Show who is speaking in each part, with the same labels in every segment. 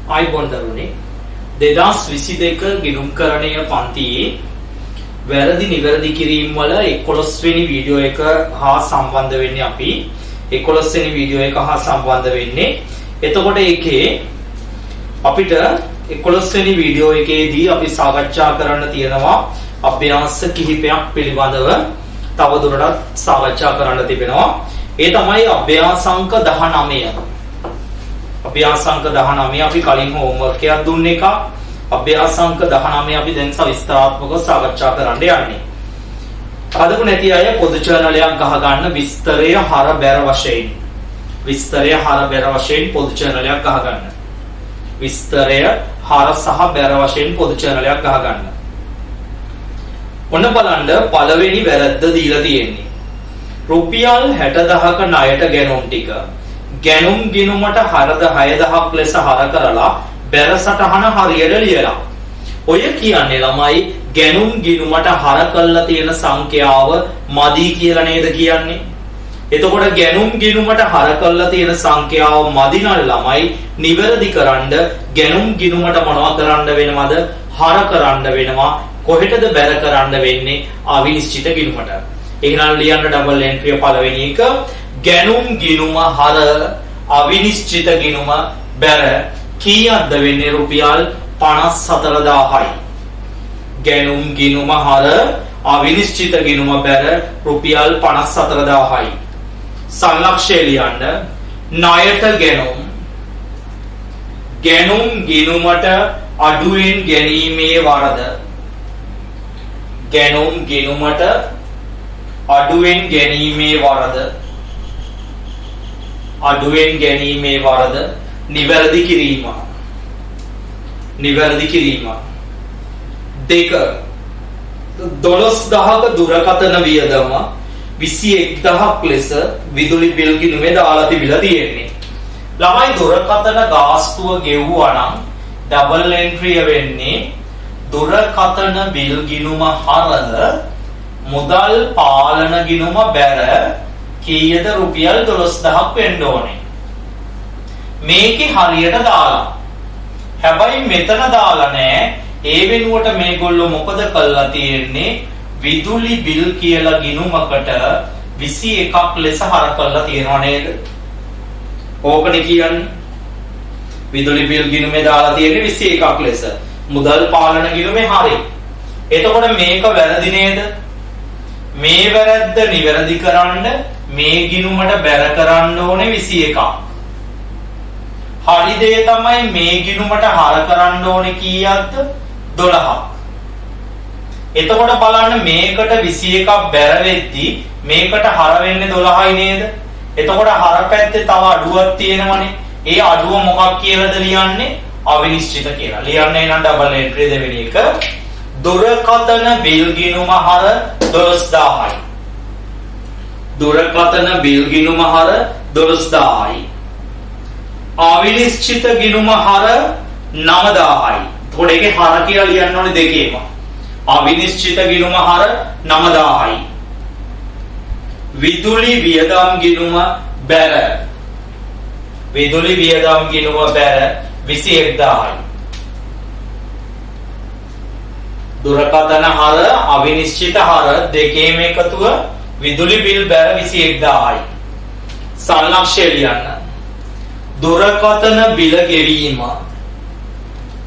Speaker 1: ආයිබෝන් දරුවනේ 2022 ගිණුම්කරණය පන්තියේ වැරදි නිවැරදි කිරීම වල 11 වෙනි වීඩියෝ එක හා සම්බන්ධ වෙන්නේ අපි 11 වෙනි වීඩියෝ එක හා සම්බන්ධ වෙන්නේ එතකොට ඒකේ අපිට 11 වෙනි වීඩියෝ එකේදී අපි සාකච්ඡා කරන්න තියෙනවා අභ්‍යාස කිහිපයක් පිළිබඳව තවදුරටත් සාකච්ඡා කරන්න තිබෙනවා ඒ තමයි අභ්‍යාසංක 19 අභ්‍යාසංක 19 අපි කලින් හෝම්වර්ක් එකක් දුන්න එක අභ්‍යාසංක 19 අපි දැන් සවිස්තරාත්මකව සාකච්ඡා කරන්න යන්නේ. අදපු නැති අය පොදු චැනලයක් ගහ ගන්න විස්තරය හර බැර වශයෙන්. විස්තරය හර බැර වශයෙන් පොදු චැනලයක් ගහ ගන්න. විස්තරය හර සහ බැර වශයෙන් පොදු චැනලයක් ගහ ගන්න. ඔන්න බලන්න පළවෙනි වැරද්ද දීලා තියෙන්නේ. රුපියල් 60000ක ණයට ගැනුම් ටික ගැනුම් ගිණුමට හරද 6000ක් ලෙස හර කරලා බැර සටහන හරියට ලියලා. ඔය කියන්නේ ළමයි ගැනුම් ගිණුමට හර කරලා තියෙන සංඛ්‍යාව මදි කියලා නේද කියන්නේ. එතකොට ගැනුම් ගිණුමට හර කරලා තියෙන සංඛ්‍යාව මදි නම් ළමයි නිවැරදි කරන්න ගැනුම් ගිණුමට මොනව කරන්න වෙනවද? හර කරන්න වෙනවා. කොහෙටද බැර කරන්න වෙන්නේ? අවිනිශ්චිත ගිණුමට. එහෙනම් ලියන්න ඩබල් එන්ට්‍රිය පළවෙනි එක ගැනුම් ගිණුම හර අවිනිශ්චිත ගිණුම බැර කීයක්ද වෙන්නේ? රුපියල් 54000යි. ගැනුම් ගිණුම හර අවිනිශ්චිත ගිණුම බැර රුපියල් 54000යි. සංලක්ෂය ලියන්න ණයට ගැනුම් ගැනුම් ගිණුමට අඩුවෙන් ගැනීමේ වරද ගැනුම් ගිණුමට අඩුවෙන් ගැනීමේ වරද අඩුවෙන් ගැනීමේ වරද නිවැරදි කිරීම. නිවැරදි කිරීම. දෙක 12000ක දුරකථන වියදම 21000ක් ලෙස විදුලි බිල් ගිණුමේ දාලා තිබිලා තියෙන්නේ. ළමයි දුරකථන ගාස්තුව ගෙවුවා නම් ඩබල් එන්ට්‍රිය වෙන්නේ දුරකථන බිල් ගිණුම හර මුදල් පාලන ගිණුම බැර කීයද? රුපියල් 12000ක් වෙන්න ඕනේ. මේකේ හරියට දාලා. හැබැයි මෙතන දාලා නෑ. ඒ වෙනුවට මේගොල්ලෝ මොකද කරලා තියෙන්නේ? විදුලි බිල් කියලා ගිණුමකට 21ක් ලෙස හර කරලා තියෙනවා නේද? ඕකනේ කියන්නේ. විදුලි බිල් ගිණුමේ දාලා තියෙන්නේ 21ක් ලෙස. මුදල් පාලන ගිණුමේ හරි. එතකොට මේක වැරදි නේද? මේ වැරද්ද නිවැරදි කරන්න මේ ගිණුමට බැර කරන්න ඕනේ 21ක්. හරි දේ තමයි මේ ගිණුමට හර කරන්න ඕනේ කීයක්ද? 12ක්. එතකොට බලන්න මේකට 21ක් බැර වෙද්දි මේකට හර වෙන්නේ 12යි නේද? එතකොට හර පැත්තේ තව අඩුවක් තියෙනවනේ. ඒ අඩුව මොකක් කියලාද ලියන්නේ? අවිනිශ්චිත කියලා. ලියන්න එනනම් ඩබල් එන්ට්‍රි දෙවෙනි එක. දුරකථන බිල් ගිණුම හර 12000යි. දුරකථන බිල් ගිණුම හර 12000යි. අවිනිශ්චිත ගිණුම හර 9000යි. එතකොට ඒකේ හර කියලා ලියන්න ඕනේ දෙකේම. අවිනිශ්චිත ගිණුම හර 9000යි. විදුලි වියදම් ගිණුම බැර විදුලි වියදම් ගිණුම බැර 21000යි. දුරකථන හර අවිනිශ්චිත හර දෙකේම එකතුව විදුලි බිල් බැර 21000යි. සංලක්ෂය ලියන්න. දුරකථන බිල ගෙවීම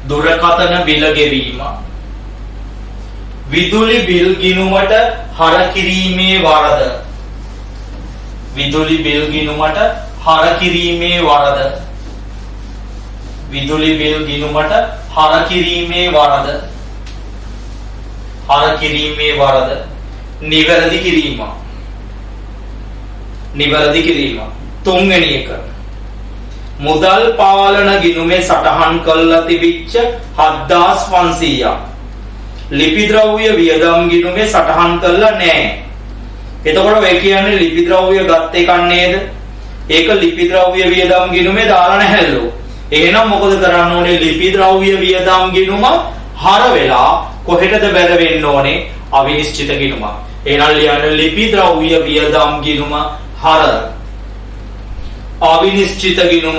Speaker 1: දුරකථන බිල ගෙවීම විදුලි බිල් ගිණුමට හර කිරීමේ වරද විදුලි බිල් ගිණුමට හර කිරීමේ වරද විදුලි බිල් ගිණුමට හර කිරීමේ වරද හර කිරීමේ වරද නිවැරදි කිරීම. නිවැරදි කිරීම. තුන්වෙනි එක මුදල් පාලන ගිණුමේ සටහන් කරලා තිබිච්ච 7500ක් ලිපි ද්‍රව්‍ය වියදම් ගිණුමේ සටහන් කරලා නැහැ. එතකොට ඔය කියන්නේ ලිපි ද්‍රව්‍ය ගත් එකක් නේද? ඒක ලිපි ද්‍රව්‍ය වියදම් ගිණුමේ දාලා නැහැලු. එහෙනම් මොකද කරන්න ඕනේ? ලිපි ද්‍රව්‍ය වියදම් ගිණුම හර වෙලා කොහෙටද බැර වෙන්න ඕනේ? අවිනිශ්චිත ගිණුම. එහෙනම් ලියන්න ලිපි ද්‍රව්‍ය වියදම් ගිණුම හර අවිනිශ්චිත ගිණුම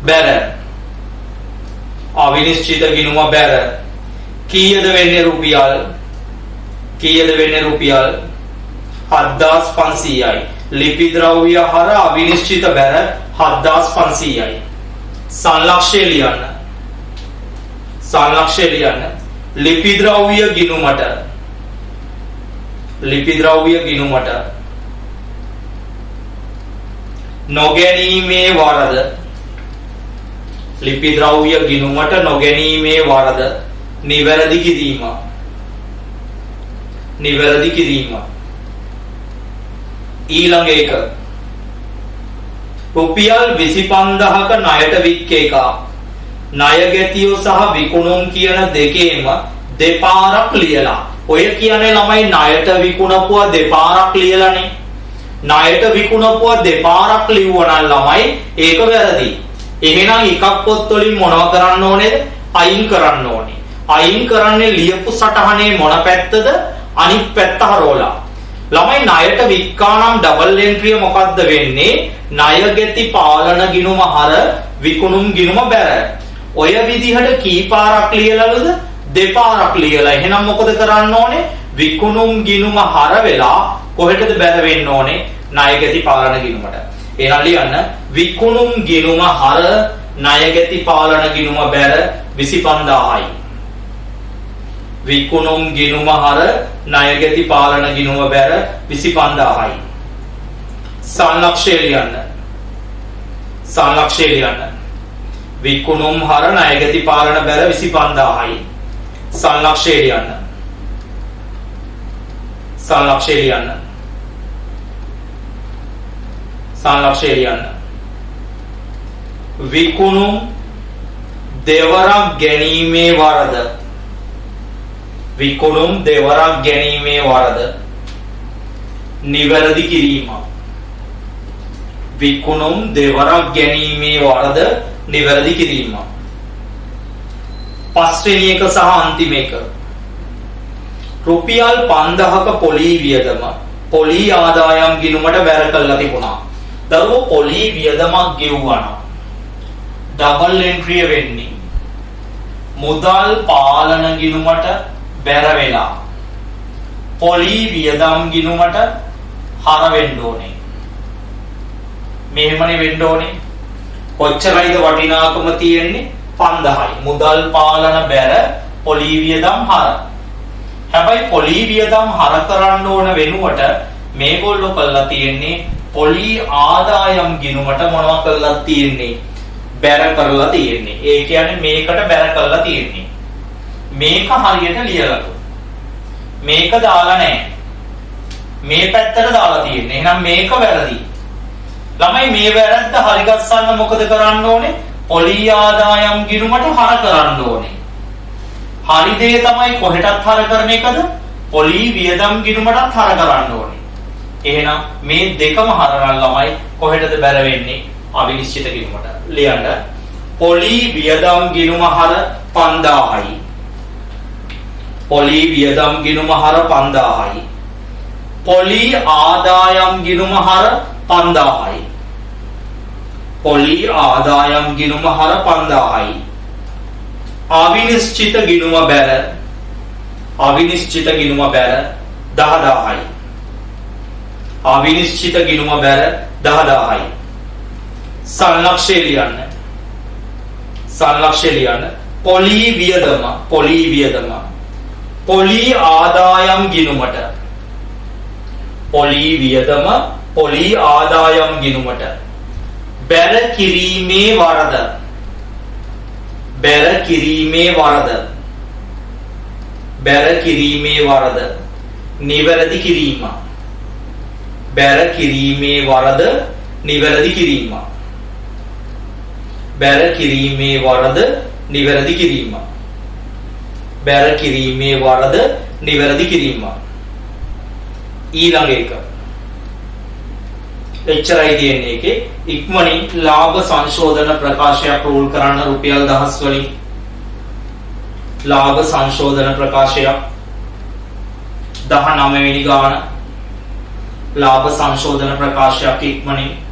Speaker 1: බැර අවිනිශ්චිත ගිණුම බැර කීයද වෙන්නේ රුපියල් 7500යි. ලිපි ද්‍රව්‍ය හර අවිනිශ්චිත බැර 7500යි. සංලක්ෂය ලියන්න. ලිපි ද්‍රව්‍ය ගිණුමට නොගැනීමේ වරද ලිපි ද්‍රව්‍ය ගිණුමට නොගැනීමේ වරද නිවැරදි කිරීම. ඊළඟ එක රුපියල් 25000ක ණයට වික් එක ණය ගැතියෝ සහ විකුණුම් කියන දෙකේම දෙපාරක් ලියලා. ඔය කියන්නේ ළමයි ණයට විකුණපුවා දෙපාරක් ලියලානේ. ණයට විකුණපුවා දෙපාරක් ලිව්වනම් ළමයි ඒක වැරදි. එහෙනම් එකක් පොත් වලින් මොනව කරන්න ඕනේද? අයින් කරන්න ඕනේ. අයින් කරන්නේ ලියපු සටහනේ මොන පැත්තද? අනිත් පැත්ත හරවලා. ළමයි ණයට වික්කානම් ඩබල් එන්ට්‍රිය මොකද්ද වෙන්නේ? ණය ගැති පාලන ගිණුම හර විකුණුම් ගිණුම බැර. ඔය විදිහට කී පාරක් ලියලාද? දෙපාරක් ලියලා. එහෙනම් මොකද කරන්න ඕනේ? විකුණුම් ගිණුම හර වෙලා කොහෙටද බැර වෙන්න ඕනේ? ණය ගැති පාලන ගිණුමට. එහෙනම් ලියන්න විකුණුම් ගිණුම හර ණය ගැති පාලන ගිණුම බැර 25000යි. විකුණුම් ගිණුම හර ණය ගැති පාලන ගිණුම බැර 25000යි. සංලක්ෂය ලියන්න. විකුණුම් හර ණය ගැති පාලන බැර 25000යි. සංලක්ෂය ලියන්න. විකුණුම් දෙවරක් ගැනීමේ වරද නිවැරදි කිරීම. විකුණුම් දෙවරක් ගැනීමේ වරද නිවැරදි කිරීම. පස්වෙනි එක සහ අන්තිම එක රුපියල් 5000ක පොලී වියදම පොලී ආදායම් ගිණුමට බැර කළා තිබුණා. දරුවෝ පොලී වියදමක් ගෙවුවා නම් ඩබල් එන්ට්‍රිය වෙන්නේ මුදල් පාලන ගිණුමට බැර වෙලා පොලී වියදම් ගිණුමට හර වෙන්න ඕනේ. මෙහෙමනේ වෙන්න ඕනේ. කොච්චරයිද වටිනාකම තියෙන්නේ? 5000යි. මුදල් පාලන බැර පොලී වියදම් හර. හැබැයි පොලී වියදම් හර කරන්න ඕන වෙනුවට මේගොල්ලෝ කළා තියෙන්නේ පොලී ආදායම් ගිණුමට මොනවා කරලා තියෙන්නේ? බැර කරලා තියෙන්නේ. ඒ කියන්නේ මේකට බැර කරලා තියෙන්නේ. මේක හරියට ලියලා මේක දාලා නැහැ. මේ පැත්තට දාලා තියෙන්නේ. එහෙනම් මේක වැරදි. ළමයි මේ වැරද්ද හරි ගස්සන්න මොකද කරන්න ඕනේ? පොලී ආදායම් ගිණුමට හර කරන්න ඕනේ. හරි දේ තමයි කොහෙටත් හර කරන එකද? පොලී වියදම් ගිණුමටත් හර කරන්න ඕනේ. එහෙනම් මේ දෙකම හරවන්න ළමයි කොහෙටද බැර වෙන්නේ? අවිනිශ්චිත ගිණුමට. ලියන්න පොලී වියදම් ගිණුම හර 5000යි. පොලී වියදම් ගිණුම හර 5000යි. පොලී ආදායම් ගිණුම හර 5000යි. පොලී ආදායම් ගිණුම හර 5000යි. අවිනිශ්චිත ගිණුම බැර 10000යි. අවිනිශ්චිත ගිණුම බැර 10000යි. සංලක්ෂය ලියන්න. පොලී වියදම පොලී ආදායම් ගිණුමට පොලී ආදායම් ගිණුමට බැර කිරීමේ වරද නිවැරදි කිරීම. බැර කිරීමේ වරද නිවැරදි කිරීම. බැර කිරීමේ වරද නිවැරදි කිරීම. බැර කිරීමේ වරද නිවැරදි කිරීම. ඊළඟ එක එච්චරයි තියෙන්නේ. එකේ ඉක්මනින් ලාභ සංශෝධන ප්‍රකාශයක් රූල් කරන්න රුපියල් 1000 වලින් ලාභ සංශෝධන ප්‍රකාශයක් 19 වෙනි ගාන ලාභ සංශෝධන ප්‍රකාශයක් ඉක්මනින්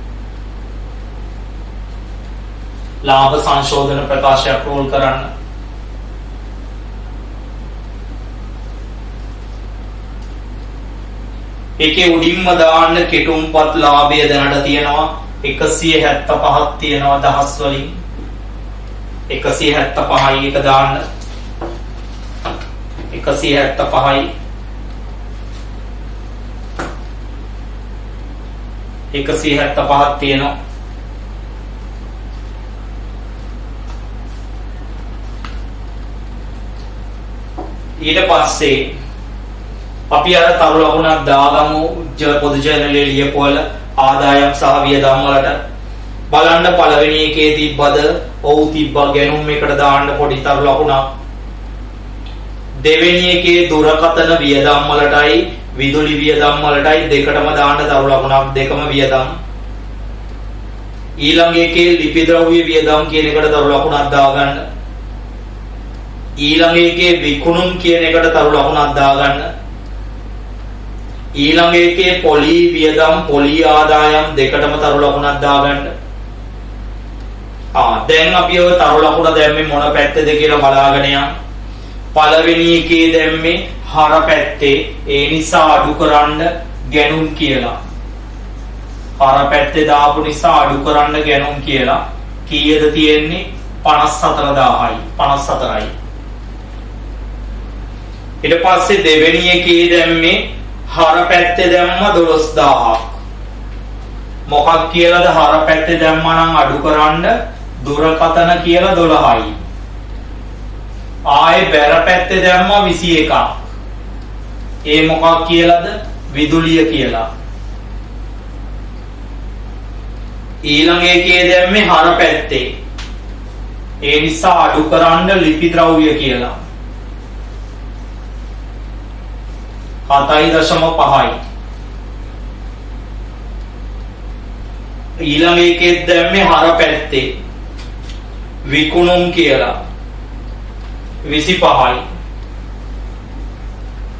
Speaker 1: ලාභ සංශෝධන ප්‍රකාශයක් රෝල් කරන්න. ඒකේ උඩින්ම දාන්න කෙටුම්පත් ලාභය දැනට තියෙනවා 175ක් තියෙනවා දහස් වලින් 175යි එක දාන්න 175යි 175ක් තියෙනවා ඊට පස්සේ අපි අර තරු ලකුණක් දාගමු පොදු ජර්නලයේ ලියපුවල ආදායම් සහ වියදම් වලට බලන්න පළවෙනි එකේ තිබ්බද ඔව් තිබ්බා ගැනුම් එකට දාන්න පොඩි තරු ලකුණක් දෙවෙනි එකේ දුරකථන වියදම් වලටයි විදුලි වියදම් වලටයි දෙකටම දාන්න තරු ලකුණක් දෙකම වියදම් ඊළඟ එකේ ලිපි ද්‍රව්‍ය වියදම් කියන එකට තරු ලකුණක් දාගන්න ඊළඟ එකේ විකුණුම් කියන එකට තරු ලකුණක් දාගන්න ඊළඟ එකේ පොලි වියදම් පොලි ආදායම් දෙකටම තරු ලකුණක් දාගන්න දැන් අපි ඔය තරු ලකුණ දැම්මේ මොන පැත්තේද කියලා බලාගෙන යන්න පළවෙනි එකේ දැම්මේ හර පැත්තේ ඒ නිසා අඩු කරන්න ගැනුම් කියලා හර පැත්තේ දාපු නිසා අඩු කරන්න ගැනුම් කියලා කීයද තියෙන්නේ 54000යි 54යි ඊට පස්සේ දෙවෙනි එකේ දැම්මේ හර පැත්තේ දැම්ම 12000ක් මොකක් කියලාද හර පැත්තේ දැම්මා නම් අඩු කරන්න දුරකථන කියලා 12යි ආයේ බැර පැත්තේ දැම්මා 21ක් ඒ මොකක් කියලාද විදුලිය කියලා ඊළඟ එකේ දැම්මේ හර පැත්තේ ඒ නිසා අඩු කරන්න ලිපි ද්‍රව්‍ය කියලා 7.5යි ඊළඟ එකේ දැම්මේ හර පැත්තේ විකුණුම් කියලා 25යි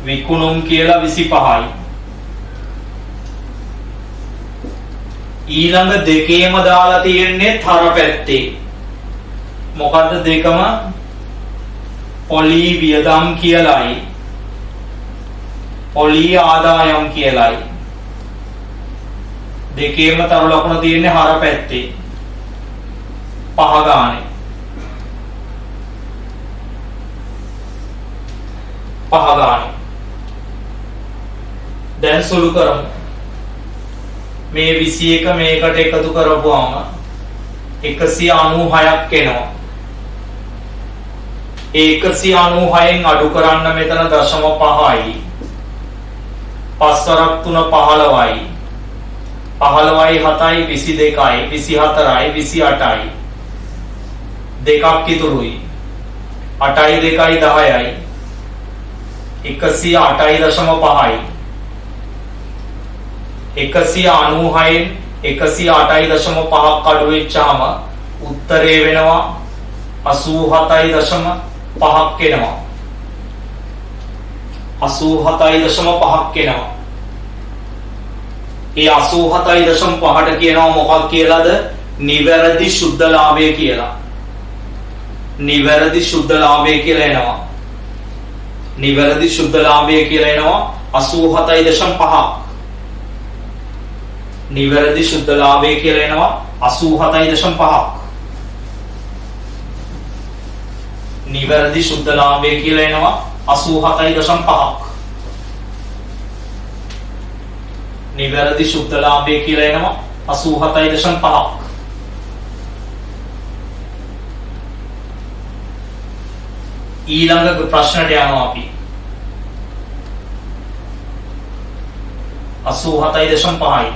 Speaker 1: විකුණුම් කියලා 25යි ඊළඟ දෙකේම දාලා තියෙන්නේ හර පැත්තේ මොකද්ද දෙකම පොලි වියදම් කියලායි පොලි ආදායම් කියලායි දෙකේම තරු ලකුණ තියෙන්නේ හර පැත්තේ පහ ගානේ දැන් සුළු කරමු මේ 21 මේකට එකතු කරපුවාම 196ක් එනවා ඒ 196න් අඩු කරන්න මෙතන 0.5යි 5 වරක් 3 15යි 15යි 7යි 22යි 24යි 28යි දෙකක් ඉතුරුයි 8යි 2යි 10යි 108.5යි 196න් 108.5ක් අඩු වෙච්චාම උත්තරේ වෙනවා 87.5ක් එනවා 87.5ක් එනවා ඒ 87.5ට කියනවා මොකක් කියලාද නිවැරදි සුද්ධ ලාභය කියලා නිවැරදි සුද්ධ ලාභය කියලා එනවා නිවැරදි සුද්ධ ලාභය කියලා එනවා 87.5ක් නිවැරදි සුද්ධ ලාභය කියලා එනවා 87.5ක් නිවැරදි සුද්ධ ලාභය කියලා එනවා 87.5ක් නිවැරදි සුද්ධ ලාභය කියලා එනවා 87.5ක් ඊළඟ ප්‍රශ්නට යනවා අපි 87.5යි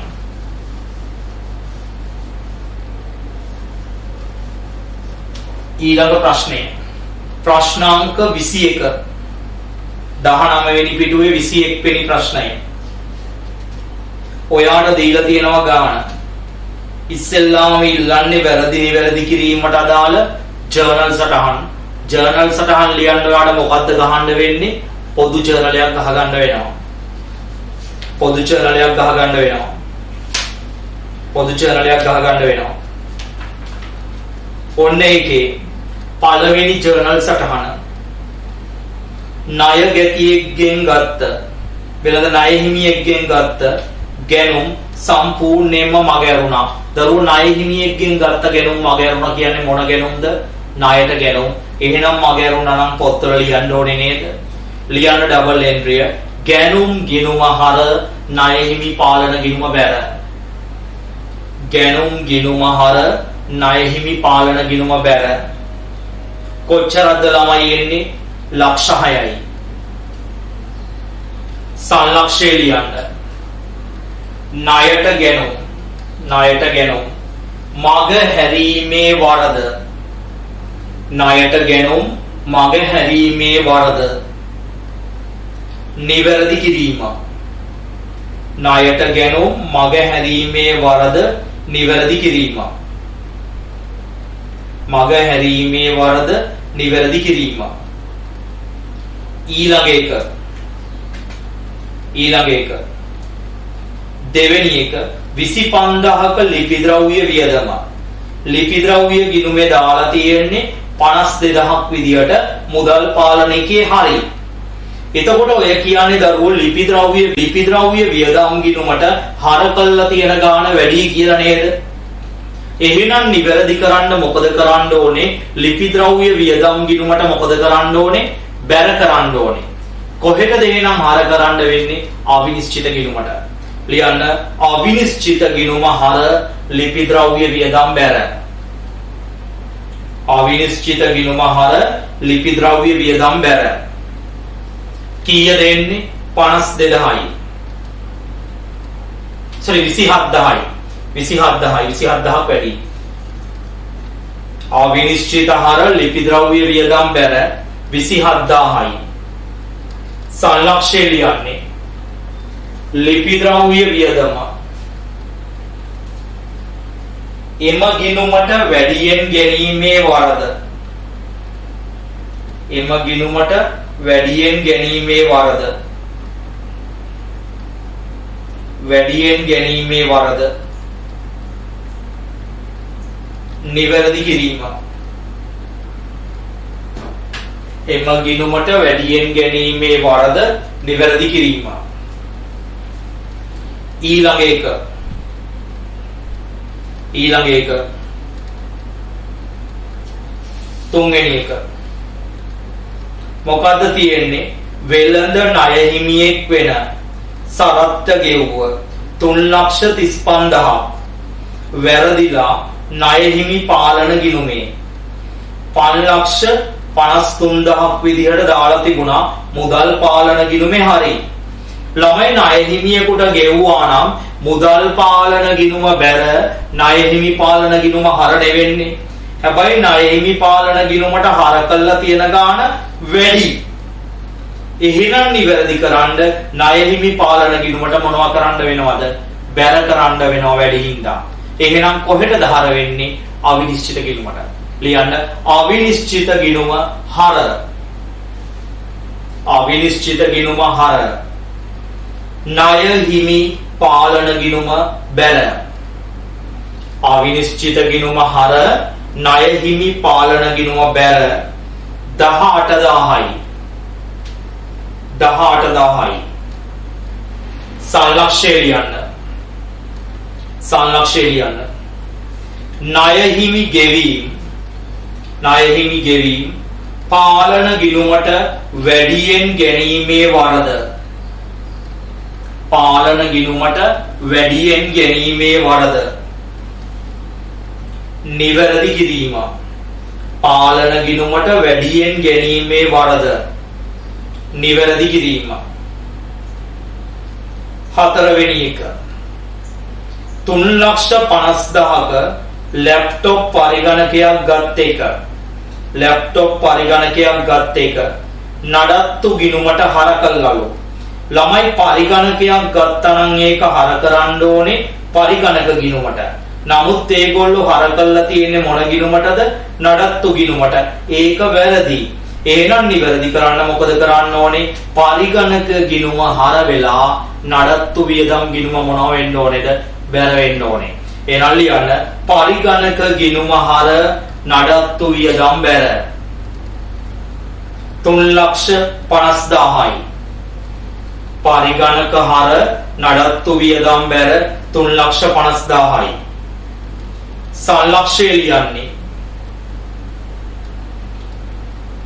Speaker 1: ඊළඟ ප්‍රශ්නය ප්‍රශ්නාංක 21 19 වෙනි පිටුවේ 21 වෙනි ප්‍රශ්නය ඔයාට දීලා තියෙනවා ගාන ඉස්සෙල්ලාම ඉල්ලන්නේ වැරදි නිවැරදි කිරීමට අදාළ ජර්නල් සටහන් ලියන්න ඔයාට මොකද්ද ගහන්න වෙන්නේ පොදු ජර්නලයක් ගහගන්න වෙනවා පොදු ජර්නලයක් ගහගන්න වෙනවා ඔන්න ඒකේ පළවෙනි ජර්නල් සටහන ණය ගැතියෙක්ගෙන් ගත්ත වෙළඳ ණය හිමියෙක්ගෙන් ගත්ත ගැනුම් සම්පූර්ණයෙන්ම මගහැරුණා. දරුවෝ ණය හිමියෙක්ගෙන් ගත්ත ගැනුම් මගහැරුණා කියන්නේ මොන ගැනුම්ද? ණයට ගැනුම්. එහෙනම් මගහැරුණා නම් පොත්වල ලියන්න ඕනේ නේද? ලියන්න ඩබල් එන්ට්‍රිය. ගැනුම් ගිණුම හර ණය හිමි පාලන ගිණුම බැර. ගැනුම් ගිණුම හර ණය හිමි පාලන ගිණුම බැර. කොච්චරද ළමයි එන්නේ? ලක්ෂ 6යි. සංලක්ෂය ලියන්න. ණයට ගැනුම් මග හැරීමේ වරද. ණයට ගැනුම් මග හැරීමේ වරද. නිවැරදි කිරීම. ණයට ගැනුම් මග හැරීමේ වරද නිවැරදි කිරීම. මග හැරීමේ වරද නිවැරදි කිරීම. ඊළඟ එක දෙවෙනි එක 25000ක ලිපි ද්‍රව්‍ය වියදම. ලිපි ද්‍රව්‍ය ගිණුමේ දාලා තියෙන්නේ 52000ක් විදියට මුදල් පාලන එකේ හරිය. එතකොට ඔය කියන්නේ දරුවෝ ලිපි ද්‍රව්‍ය වියදම් ගිණුමට හර කළා තියෙන ගාණ වැඩි කියලා නේද? එහෙනම් නිවැරදි කරන්න මොකද කරන්න ඕනේ? ලිපි ද්‍රව්‍ය වියදම් ගිණුමට මොකද කරන්න ඕනේ? බැර කරන්න ඕනේ. කොහෙටද එහෙනම් හර කරන්න වෙන්නේ? අවිනිශ්චිත ගිණුමට. ලියන්න අවිනිශ්චිත ගිණුම හර ලිපි ද්‍රව්‍ය වියදම් බැර. අවිනිශ්චිත ගිණුම හර ලිපි ද්‍රව්‍ය වියදම් බැර. කීයද එන්නේ? 52000යි. 27000යි. 27000ක් වැඩි. අවිනිශ්චිත හර ලිපි ද්‍රව්‍ය වියදම් බැර 27000යි. සංලක්ෂය ලියන්නේ ලිපි ද්‍රව්‍ය වියදම එම ගිණුමට වැඩියෙන් ගැනීමේ වරද. එම ගිණුමට වැඩියෙන් ගැනීමේ වරද. වැඩියෙන් ගැනීමේ වරද. නිවැරදි කිරීම. එම ගිණුමට වැඩියෙන් ගැනීමේ වරද නිවැරදි කිරීම. ඊළඟ එක තුන්වෙනි එක මොකද්ද තියෙන්නේ? වෙළඳ ණය හිමියෙක් වෙන සරත්ත ගෙව්ව 3,35,000 වැරදිලා ණය හිමි පාලන ගිණුමේ 5,53,000ක් විදිහට දාලා තිබුණා මුදල් පාලන ගිණුමේ හරි. ළමයි ණය හිමියෙකුට ගෙව්වා නම් මුදල් පාලන ගිණුම බැර ණය හිමි පාලන ගිණුම හර නෙවෙන්නේ. හැබැයි ණය හිමි පාලන ගිණුමට හර කළා තියෙන ගාණ වැඩි. එහෙනම් නිවැරදි කරන්න ණය හිමි පාලන ගිණුමට මොනවා කරන්න වෙනවද? බැර කරන්න වෙනවා වැඩි හින්දා. එහෙනම් කොහෙටද හර වෙන්නේ? අවිනිශ්චිත ගිණුමට. ලියන්න අවිනිශ්චිත ගිණුම හර. අවිනිශ්චිත ගිණුම හර ණය හිමි පාලන ගිණුම බැර. අවිනිශ්චිත ගිණුම හර ණය හිමි පාලන ගිණුම බැර 18000යි. 18000යි. සංලක්ෂය ලියන්න. ණය හිමි ගෙවීම පාලන ගිණුමට වැඩියෙන් ගැනීමේ වරද. පාලන ගිණුමට වැඩියෙන් ගැනීමේ වරද. නිවැරදි කිරීම. පාලන ගිණුමට වැඩියෙන් ගැනීමේ වරද. නිවැරදි කිරීම. හතරවෙනි එක 3,50,000ක ලැප්ටොප් පරිගණකයක් ගත් එක නඩත්තු ගිණුමට හර කළලු. ළමයි පරිගණකයක් ගත්තා නම් ඒක හර කරන්න ඕනේ පරිගණක ගිණුමට. නමුත් ඒගොල්ලෝ හර කළා තියෙන්නේ මොන ගිණුමටද? නඩත්තු ගිණුමට. ඒක වැරදි. එහෙනම් නිවැරදි කරන්න මොකද කරන්න ඕනේ? පරිගණක ගිණුම හර වෙලා නඩත්තු වියදම් ගිණුම මොනවා වෙන්න ඕනේද? බැර වෙන්න ඕනේ. එහෙනම් ලියන්න පරිගණක ගිණුම හර නඩත්තු වියදම් බැර 3,50,000යි. පරිගණක හර නඩත්තු වියදම් බැර 3,50,000යි. සල්ලක්ෂය ලියන්නේ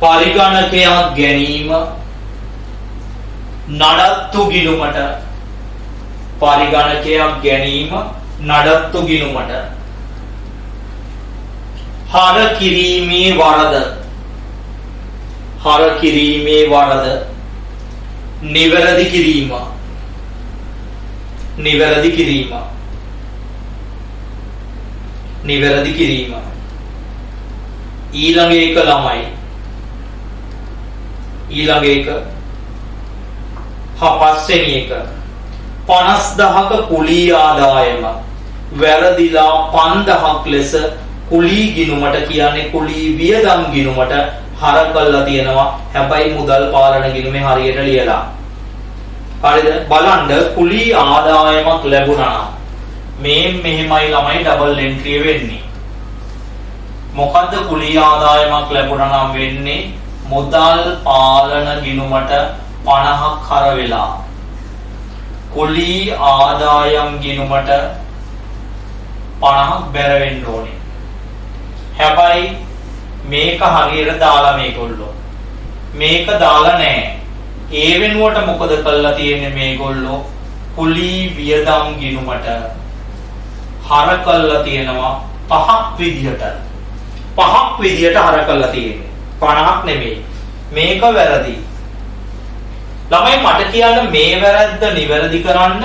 Speaker 1: පරිගණකයක් ගැනීම නඩත්තු ගිණුමට පරිගණකයක් ගැනීම නඩත්තු ගිණුමට හර කිරීමේ වරද නිවැරදි කිරීම ඊළඟ එක ළමයි ඊළඟ එක පස්වෙනි එක 50,000ක කුලී ආදායම වැරදිලා 5,000ක් ලෙස කුලී ගිණුමට කියන්නේ කුලී වියදම් ගිණුමට හර කරලා තියෙනවා. හැබැයි මුදල් පාලන ගිණුමේ හරියට ලියලා. හරිද? බලන්න කුලී ආදායමක් ලැබුණා නම් මෙහෙමයි ළමයි ඩබල් එන්ට්‍රි වෙන්නේ. මොකද්ද කුලී ආදායමක් ලැබුණා නම් වෙන්නේ? මුදල් පාලන ගිණුමට 50ක් හර වෙලා කුලී ආදායම් ගිණුමට 50ක් බැර වෙන්න ඕනේ. හැබැයි මේක හරියට දාලා මේක දාලා නැහැ. ඒ වෙනුවට මොකද කළා තියෙන්නේ මේගොල්ලෝ? කුලී වියදම් ගිණුමට හර කළා තියෙනවා 5ක් විදියට. 5ක් විදියට හර කළා තියෙන්නේ. 50ක් නෙමෙයි. මේක වැරදි. ළමයි මට කියන්න මේ වැරද්ද නිවැරදි කරන්න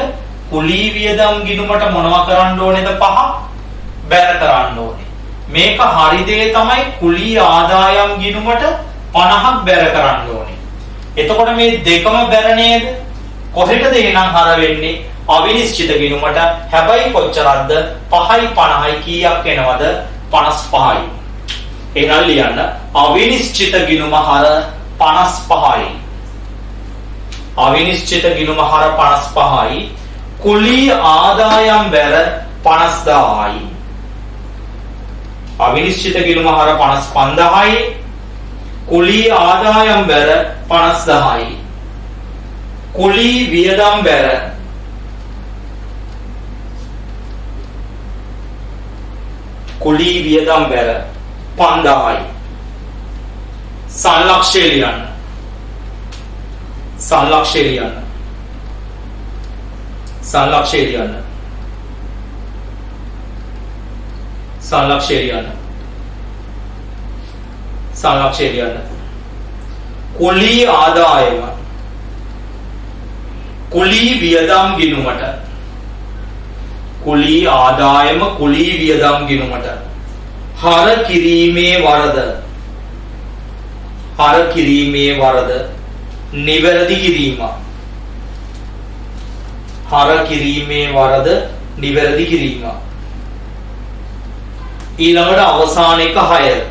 Speaker 1: කුලී වියදම් ගිණුමට මොනවා කරන්න ඕනේද? 5ක් බැර කරන්න ඕනේ. මේක හරි දේ තමයි කුලී ආදායම් ගිණුමට 50ක් බැර කරන්න ඕනේ. එතකොට මේ දෙකම බැර නේද? කොහෙටද එහෙනම් හර වෙන්නේ? අවිනිශ්චිත ගිණුමට. හැබැයි කොච්චරක්ද? 5යි 50යි කීයක් එනවද? 55යි. එහෙනම් ලියන්න අවිනිශ්චිත ගිණුම හර 55යි. අවිනිශ්චිත ගිණුම හර 55යි. කුලී ආදායම් බැර 50,000යි. අවිනිශ්චිත ගිණුම හර 55,000යි. කුලී ආදායම් බැර 50,000යි. කුලී වියදම් බැර 5,000යි. සල්ලක්ෂය ලියන්න. කුලී ආදායම කුලී වියදම් ගිණුමට හර කිරීමේ වරද නිවැරදි කිරීම. ඊළඟට අවසාන එක 6.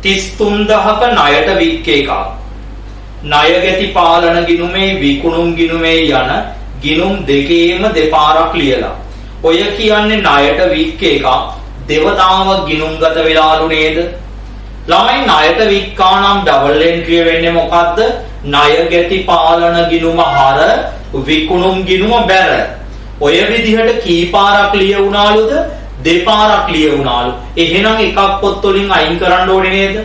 Speaker 1: 33,000ක ණයට වික් එකක්. ණය ගැති පාලන ගිණුමේ විකුණුම් ගිණුමේ යන ගිණුම් දෙකේම දෙපාරක් ලියලා. ඔය කියන්නේ ණයට වික් එකක් දෙවතාවක් ගිණුම්ගත වෙලාලු නේද? ළමයි ණයට වික්කා නම් ඩබල් එන්ට්‍රි වෙන්නේ මොකද්ද? ණය ගැති පාලන ගිණුම හර විකුණුම් ගිණුම බැර. ඔය විදිහට කී පාරක් ලියුණාලුද? දෙපාරක් ලියුණාලු. එහෙනම් එකක් පොත් වලින් අයින් කරන්න ඕනේ නේද?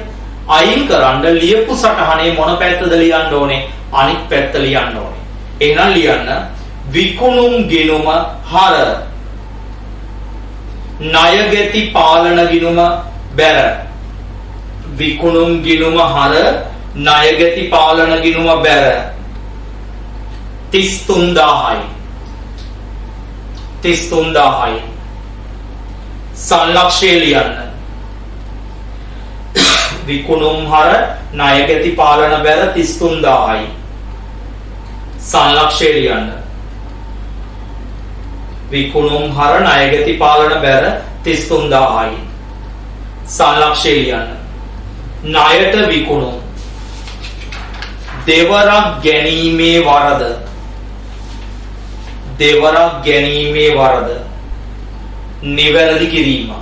Speaker 1: අයින් කරන්න ලියපු සටහනේ මොන පැත්තද ලියන්න ඕනේ? අනිත් පැත්ත ලියන්න ඕනේ. එහෙනම් ලියන්න විකුණුම් ගිණුම හර ණය ගැති පාලන ගිණුම බැර. විකුණුම් ගිණුම හර ණය ගැති පාලන ගිණුම බැර 33,000යි. සල්ලක්ෂය ලියන්න. විකුණුම් හර ණය ගැති පාලන බැර 33,000යි. සල්ලක්ෂය ලියන්න. විකුණුම් හර ණය ගැති පාලන බැර 33,000යි. සල්ලක්ෂය ලියන්න. ණයට විකුණුම් දෙවරක් ගැනීමේ වරද නිවැරදි කිරීම.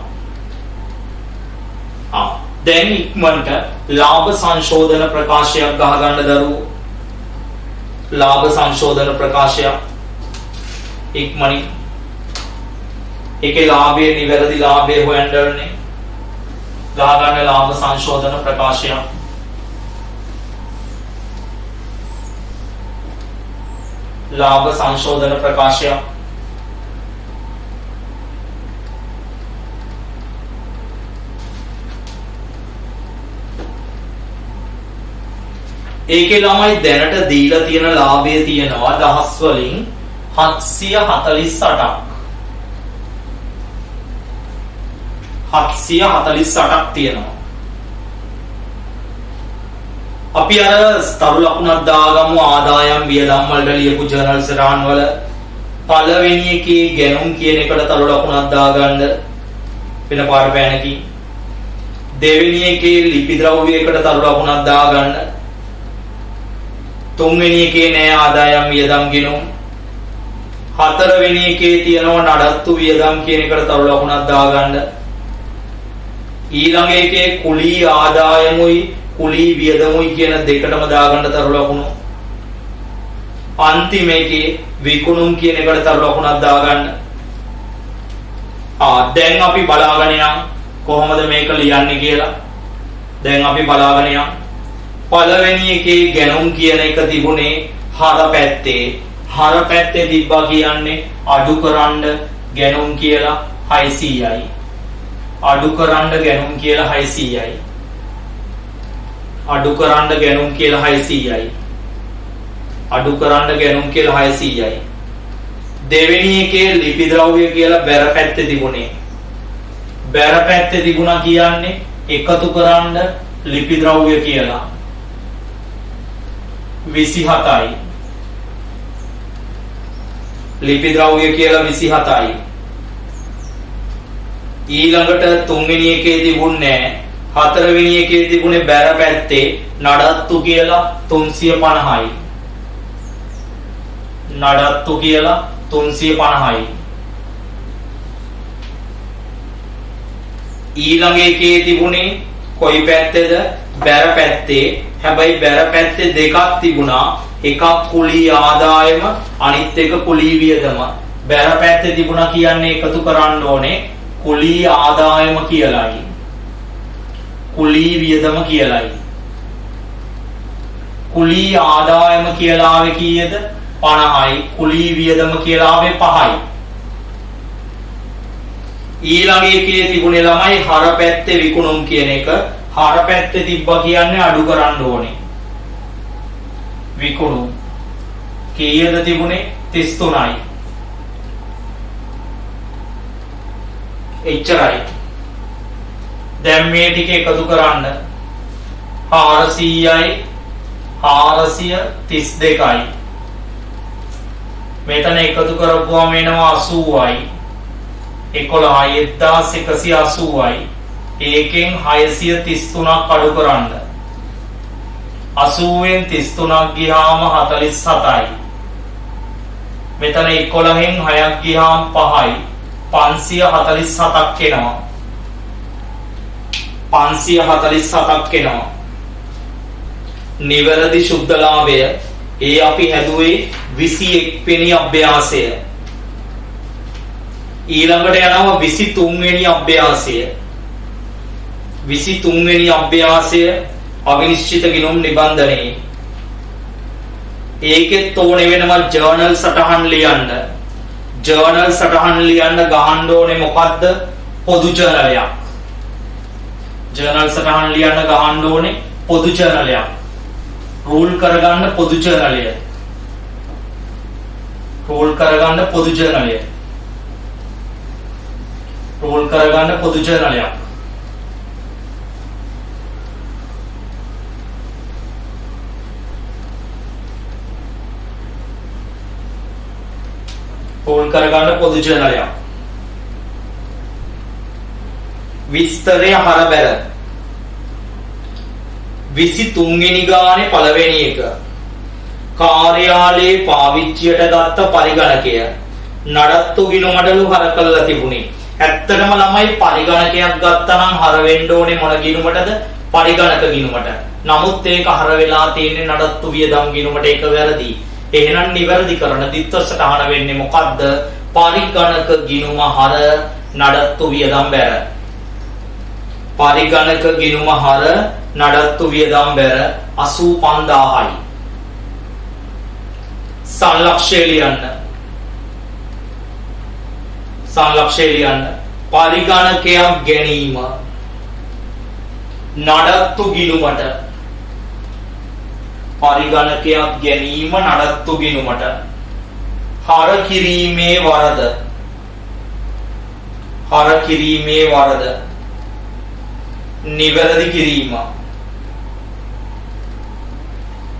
Speaker 1: දැන් ඉක්මනට ලාභ සංශෝධන ප්‍රකාශයක් ගහගන්න දරුවෝ. ලාභ සංශෝධන ප්‍රකාශය ඉක්මනින් ඒකේ ලාභය නිවැරදි ලාභය හොයන්න ඕනේ. ගාගන්න ලාභ සංශෝධන ප්‍රකාශය ලාභ සංශෝධන ප්‍රකාශය ඒකේ ළමයි දැනට දීලා තියෙන ලාභය තියෙනවා දහස් වලින් 748ක් 748ක් තියෙනවා. අපි අර තරු ලකුණක් දාගමු ආදායම් වියදම් වලට ලියපු ජර්නල් සටහන් වල පළවෙනි එකේ ගැනුම් කියන එකට තරු ලකුණක් දාගන්න වෙන පාර පෑනකින්. දෙවෙනි එකේ ලිපි ද්‍රව්‍යයකට තරු ලකුණක් දාගන්න. තුන්වෙනි එකේ නෑ ආදායම් වියදම් ගිණුම්. හතරවෙනි එකේ තියෙනවා නඩත්තු වියදම් කියන එකට තරු ලකුණක් දාගන්න. ඊළඟ එකේ කුලී ආදායමුයි කුලී වියදමුයි කියන දෙකටම දාගන්න තරු ලකුණු. අන්තිම එකේ විකුණුම් කියන එකට තරු ලකුණක් දාගන්න. දැන් අපි බලාගෙන යමු කොහොමද මේක ලියන්නේ කියලා. දැන් අපි බලාගෙන යමු. පළවෙනි එකේ ගැනුම් කියන එක තිබුණේ හර පැත්තේ. හර පැත්තේ තිබ්බා කියන්නේ අඩු කරන්න ගැනුම් කියලා 600යි. අඩු කරන්න ගැනුම් කියලා 600යි. අඩු කරන්න ගැනුම් කියලා 600යි. අඩු කරන්න ගැනුම් කියලා 600යි. දෙවෙනි එකේ ලිපි ද්‍රව්‍ය කියලා බැර පැත්තේ තිබුණේ. බැර පැත්තේ තිබුණා කියන්නේ එකතු කරන්න ලිපි ද්‍රව්‍ය කියලා 27යි. ලිපි ද්‍රව්‍ය කියලා 27යි. ඊළඟට තුන්වෙනි එකේ තිබුණේ හතරවෙනි එකේ තිබුණේ බැර පැත්තේ නඩත්තු කියලා 350යි. නඩත්තු කියලා 350යි. ඊළඟ එකේ තිබුණේ කොයි පැත්තේද? බැර පැත්තේ. හැබැයි බැර පැත්තේ දෙකක් තිබුණා. එකක් කුලී ආදායම අනිත් එක කුලී වියදම. බැර පැත්තේ තිබුණා කියන්නේ එකතු කරන්න ඕනේ කුලී ආදායම කියලායි. කුලී වියදම කියලායි. කුලී ආදායම කියලා ආවේ කීයද? 50යි. කුලී වියදම කියලා ආවේ 5යි. ඊළඟ එකේ තිබුණේ ළමයි හර පැත්තේ විකුණුම් කියන එක. හර පැත්තේ තිබ්බා කියන්නේ අඩු කරන්න ඕනේ. විකුණුම් කීයද තිබුණේ? 33යි. එච්චරයි. දැන් මේ ටික එකතු කරන්න 400යි 432යි. මෙතන එකතු කරපුවාම එනවා 80යි. 11යි 1180යි. ඒකෙන් 633ක් අඩු කරන්න. 80ෙන් 33ක් ගියාම 47යි. මෙතන 11න් 6ක් ගියාම 5යි. 547ක් එනවා. 547ක් එනවා. නිවැරදි සුද්ධ ලාභය ඒ අපි හැදුවේ 21 වෙනි අභ්‍යාසය. ඊළඟට යනවා 23 වෙනි අභ්‍යාසය. 23 වෙනි අභ්‍යාසය අවිනිශ්චිත ගිණුම් නිබන්ධනයේ. ඒකෙත් ඕනේ වෙනවා ජර්නල් සටහන් ලියන්න. ජර්නල් සටහන් ලියන්න ගහන්න ඕනේ මොකද්ද? පොදු ජර්නලයක්. ජර්නල් සටහන් ලියන්න ගහන්න ඕනේ පොදු ජර්නලයක්. රූල් කරගන්න පොදු ජර්නලය. රූල් කරගන්න පොදු ජර්නලය. රූල් කරගන්න පොදු ජර්නලයක්. රූල් කරගන්න පොදු ජර්නලයක්. විස්තරය හරබැර 23 වෙනි ගානේ පළවෙනි එක. කාර්යාලයේ පාවිච්චියට ගත්ත පරිගණකය නඩත්තු ගිණුමඩලු හර කළා තිබුණේ. ඇත්තටම ළමයි පරිගණකයක් ගත්තා නම් හර වෙන්න ඕනේ මොන ගිණුමටද? පරිගණක ගිණුමට. නමුත් ඒක හර වෙලා තියෙන්නේ නඩත්තු වියදම් ගිණුමට. ඒක වැරදි. එහෙනම් නිවැරදි කරන ද්විත්ව සටහන වෙන්නේ මොකද්ද? පරිගණක ගිණුම හර නඩත්තු වියදම් බැර. පරිගණක ගිණුම හර නඩත්තු වියදම් බැර 85000යි. සංලක්ෂය ලියන්න. සංලක්ෂය ලියන්න. පරිගණකයක් ගැනීම නඩත්තු ගිණුමට, පරිගණකයක් ගැනීම නඩත්තු ගිණුමට හර කිරීමේ වරද, හර කිරීමේ වරද නිවැරදි කිරීම,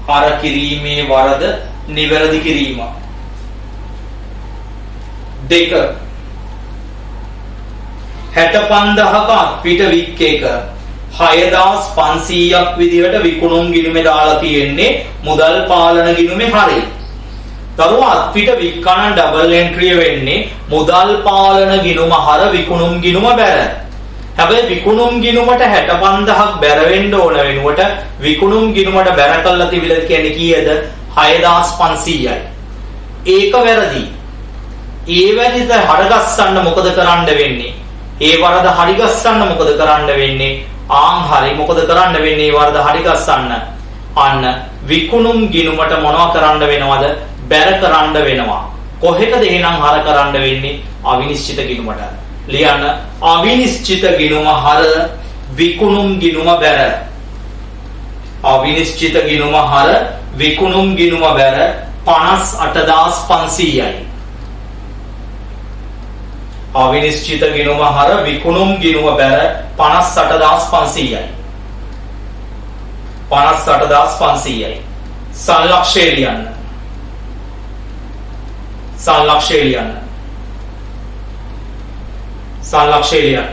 Speaker 1: හර කිරීමේ වරද නිවැරදි කිරීම. 2 65000ක අපිට වික් එක 6500ක් විදිහට විකුණුම් ගිණුමේ දාලා තියෙන්නේ මුදල් පාලන ගිණුමේ හරිය. දරුවා අපිට වික්කන ඩබල් එන්ට්‍රිය වෙන්නේ මුදල් පාලන ගිණුම හර විකුණුම් ගිණුම බැර. හැබැයි විකුණුම් ගිණුමට 65000ක් බැර වෙන්න ඕන වෙනුවට විකුණුම් ගිණුමට බැර කළා තිබිලා කියන්නේ කීයද? 6500යි. ඒක වැරදි. ඒ වැරදිද හරගස්සන්න මොකද කරන්න වෙන්නේ? ඒ වරද හරිගස්සන්න මොකද කරන්න වෙන්නේ? ආන් හරි මොකද කරන්න වෙන්නේ? ඒ වරද හරිගස්සන්න අන්න විකුණුම් ගිණුමට මොනව කරන්න වෙනවද? බැර කරන්න වෙනවා. කොහෙටද එහෙනම් හර කරන්න වෙන්නේ? අවිනිශ්චිත ගිණුමට. ලියන්න. අවිනිශ්චිත ගිණුම හර විකුණුම් ගිණුම බැර. අවිනිශ්චිත ගිණුම හර විකුණුම් ගිණුම බැර 58500යි. අවිනිශ්චිත ගිණුම හර විකුණුම් ගිණුම බැර 58500යි. 58500යි. සංලක්ෂය ලියන්න. සංලක්ෂය ලියන්න. සංලක්ෂය ලියන්න.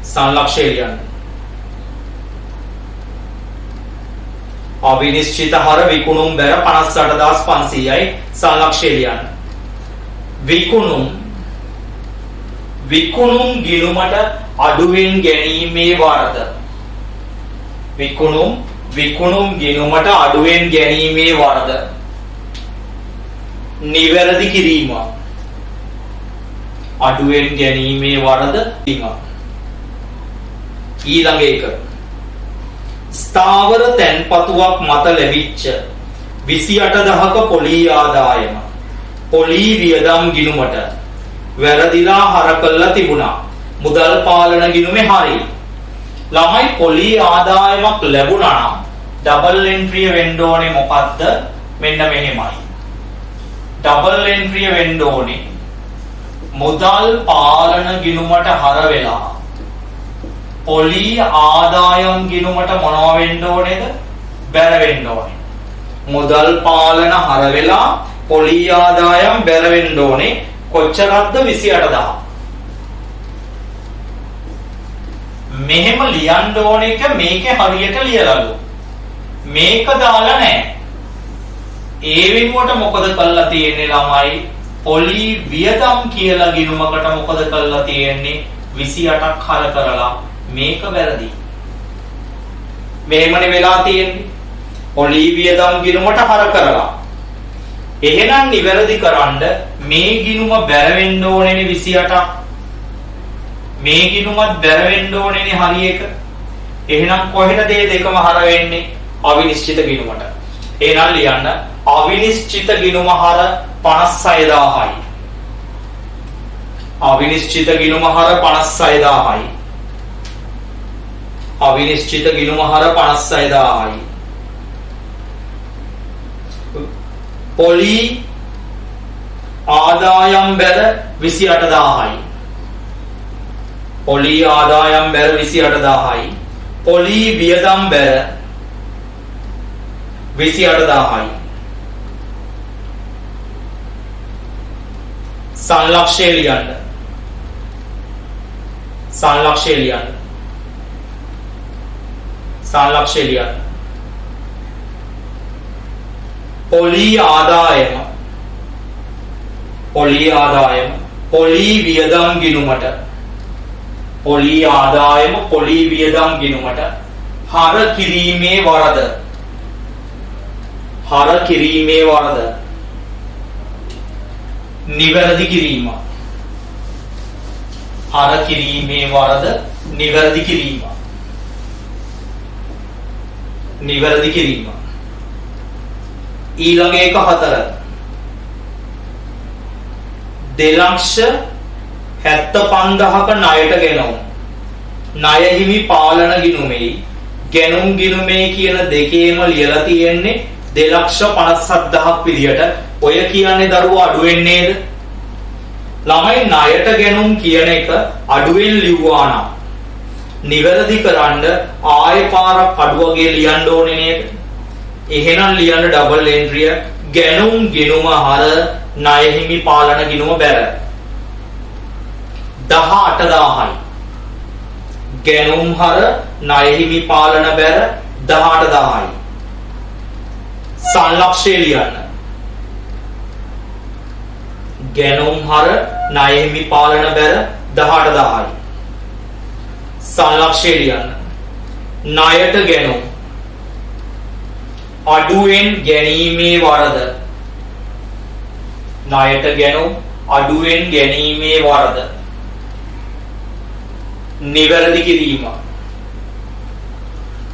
Speaker 1: සංලක්ෂය ලියන්න. අවිනිශ්චිත හර විකුණුම් බැර 58500යි. සංලක්ෂය ලියන්න. විකුණුම් ගිණුමට අඩුවෙන් ගැනීමේ වරද. විකුණුම් ගිණුමට අඩුවෙන් ගැනීමේ වරද නිවැරදි කිරීම. අඩුවෙන් ගැනීමේ වරද ඊළඟ එක ස්ථාවර තැන්පතුවක් මත ලැබිච්ච 28000ක පොලී ආදායම පොලී වියදම් ගිණුමට වැරදිලා හර කළා තිබුණා. මුදල් පාලන ගිණුමේ හරි. ළමයි පොලී ආදායමක් ලැබුණා නම් ඩබල් එන්ට්‍රිය වෙන්න ඕනේ මොකද්ද? මෙන්න මෙහෙමයි. ඩබල් එන්ට්‍රිය වෙන්න ඕනේ මුදල් පාලන ගිණුමට හර වෙලා පොලී ආදායම් ගිණුමට මොනව වෙන්න ඕනේද? බැර වෙන්න ඕනේ. මුදල් පාලන හර වෙලා පොලී ආදායම් බැර වෙන්න ඕනේ. කොච්චරක්ද? 28000. මෙහෙම ලියන්න ඕන එක මේකේ හරියට ලියලාලු. මේක දාලා නැහැ. ඒ වෙනුවට මොකද කරලා තියෙන්නේ ළමයි? පොලී වියදම් කියලා ගිණුමකට මොකද කරලා තියෙන්නේ? 28ක් හර කරලා මේක වැරදි. මෙහෙමනේ වෙලා තියෙන්නේ. පොලී වියදම් ගිණුමට හර කරලා. එහෙනම් නිවැරදි කරන්න මේ ගිණුම බැර වෙන්න ඕනේනේ 28ක්. මේ ගිණුමත් බැර වෙන්න ඕනේනේ හරි එක. එහෙනම් කොහෙටද මේ දෙකම හර වෙන්නේ? අවිනිශ්චිත ගිණුමට. එහෙනම් ලියන්න අවිනිශ්චිත ගිණුම හර 56000යි. අවිනිශ්චිත ගිණුම හර 56000යි. අවිනිශ්චිත ගිණුම හර 56000යි. පොලී ආදායම් බැර 28000යි. පොලී ආදායම් බැර 28000යි. පොලී වියදම් බැර 28000යි. සංලක්ෂය ලියන්න. සංලක්ෂය ලියන්න. සංලක්ෂය ලියන්න. පොලී ආදායම පොලී වියදම් ගිණුමට පොලී ආදායම පොලී වියදම් ගිණුමට හර කිරීමේ වරද හර කිරීමේ වරද. නිවැරදි කිරීම. හර කිරීමේ වරද නිවැරදි කිරීම. නිවැරදි කිරීම. ඊළඟ එක 4. 2,75,000ක ණයට ගෙනුම්. ණය හිමි පාලන ගිණුමේ ගැනුම් ගිණුමේ කියන දෙකේම ලියලා තියෙන්නේ 2,57,000ක් විදියට. ඔය කියන්නේ දරුවෝ අඩුවෙන් නේද? ළමයි ණයට ගැනුම් කියන එක අඩුවෙන් ලිව්වා නම් නිවැරදි කරන්න ආයෙ පාරක් අඩු වගේ ලියන්න ඕනේ නේද? එහෙනම් ලියන්න ඩබල් එන්ට්‍රිය ගැනුම් ගිණුම හර ණය හිමි පාලන ගිණුම බැර 18,000යි. ගැනුම් හර ණය හිමි පාලන බැර 18,000යි. සංලක්ෂය ලියන්න. ගැනුම් හර ණය හිමි පාලන බැර 18,000යි. සංලක්ෂය ලියන්න. ණයට ගැනුම් අඩුවෙන් ගැනීමේ වරද. ණයට ගැනුම් අඩුවෙන් ගැනීමේ වරද. නිවැරදි කිරීම.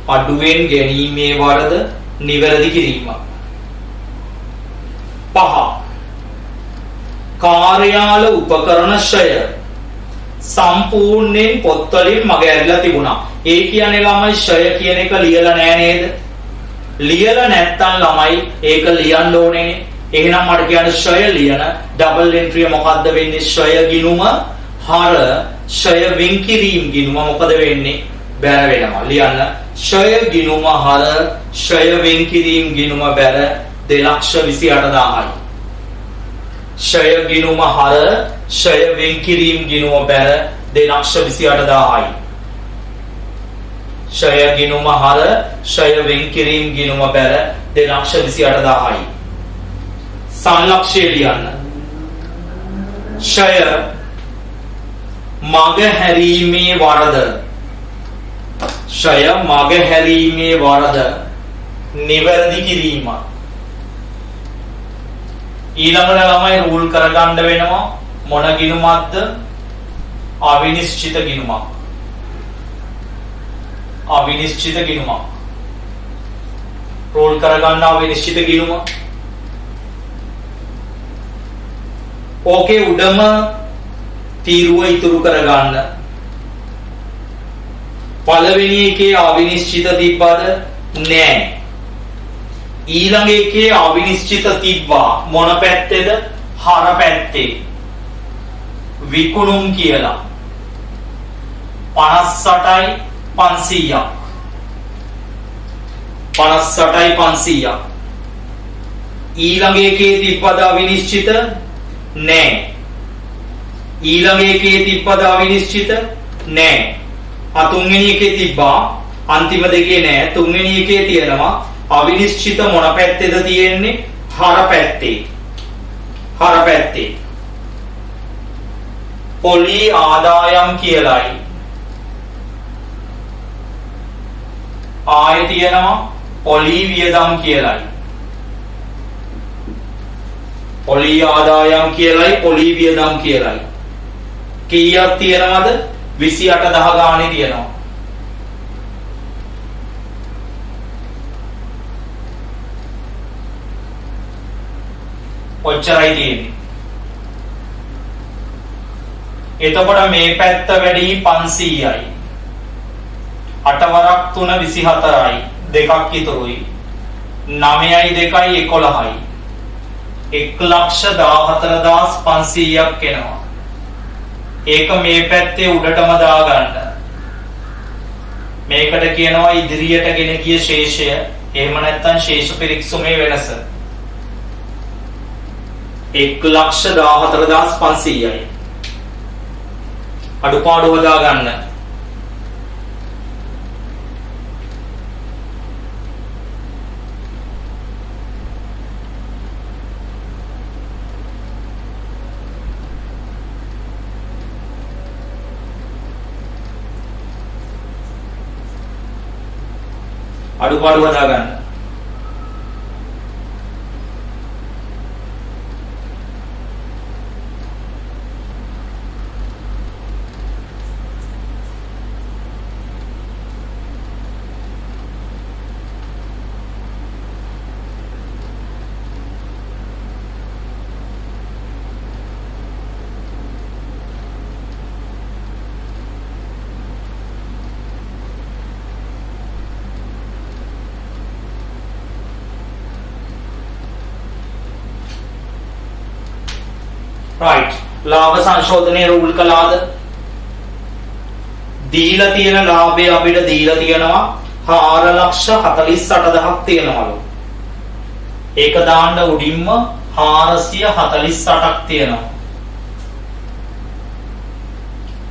Speaker 1: අඩුවෙන් ගැනීමේ වරද නිවැරදි කිරීම. 5. කාර්යාල උපකරණ ෂය සම්පූර්ණයෙන් පොත්වලින් මගහැරලා තිබුණා. ඒ කියන්නේ ළමයි ෂය කියන එක ලියලා නෑ නේද? ලියලා නැත්තම් ළමයි ඒක ලියන්න ඕනේ. එහෙනම් මට කියන්න ෂය ලියන ඩබල් එන්ට්‍රිය මොකද්ද වෙන්නේ? ෂය ගිණුම හර ෂය වෙන් කිරීම ගිණුම මොකද වෙන්නේ? බැර වෙනවා. ලියන්න ෂය ගිණුම හර ෂය වෙන් කිරීම ගිණුම බැර 2,28,000යි. ෂය ගිණුම හර ෂය වෙන් කිරීම ගිණුම බැර 2,28,000යි. ෂය ගිණුම හර ෂය වෙන් කිරීම ගිණුම බැර 2,28,000යි. සංලක්ෂය ලියන්න. ෂය මග හැරීමේ වරද. ෂය මග හැරීමේ වරද නිවැරදි කිරීම. ඊළඟට ළමයි රූල් කරගන්න වෙනවා මොන ගිණුමක්ද? අවිනිශ්චිත ගිණුමක්. අවිනිශ්චිත ගිණුමක්. රූල් කරගන්න අවිනිශ්චිත ගිණුම. ඕකේ උඩම තීරුව ඉතුරු කරගන්න. පළවෙනි එකේ අවිනිශ්චිත තිබ්බද? නෑ. ඊළඟ එකේ අවිනිශ්චිත තිබ්බා. මොන පැත්තේද? හර පැත්තේ. විකුණුම් කියලා 58යි 500ක්. 58යි 500ක්. ඊළඟ එකේ තිබ්බද අවිනිශ්චිත? නෑ. ඊළඟ එකේ තිබ්බද අවිනිශ්චිත? නෑ. තුන්වෙනි එකේ තිබ්බා. අන්තිම දෙකේ නෑ. තුන්වෙනි එකේ තියෙනවා අවිනිශ්චිත මොන පැත්තේද තියෙන්නේ? හර පැත්තේ. හර පැත්තේ. පොලි ආදායම් කියලායි. ආයෙ තියෙනවා පොලි වියදම් කියලායි. පොලි ආදායම් කියලායි පොලි වියදම් කියලායි. කීයක් තියෙනවද? 28,000 ගානේ තියෙනවා. ඔච්චරයි තියෙන්නේ. එතකොට මේ පැත්ත වැඩි 500යි. 8 වරක් 3 24යි. දෙකක් ඉතුරුයි. 9යි 2යි 11යි. 1,14,500ක් එනවා. ඒක මේ පැත්තේ උඩටම දාගන්න. මේකට කියනවා ඉදිරියට ගෙන ගිය ශේෂය. එහෙම නැත්නම් ශේෂ පිරික්සුමේ වෙනස. 1,14,500යි. අඩුපාඩු හදාගන්න. අඩුපාඩු හදාගන්න. right. ලාභ සංශෝධනයේ රූල් කළාද? දීලා තියෙන ලාභය අපිට දීලා තියෙනවා 4,48,000ක් තියෙනවලු. ඒක දාන්න උඩින්ම 448ක් තියෙනවා.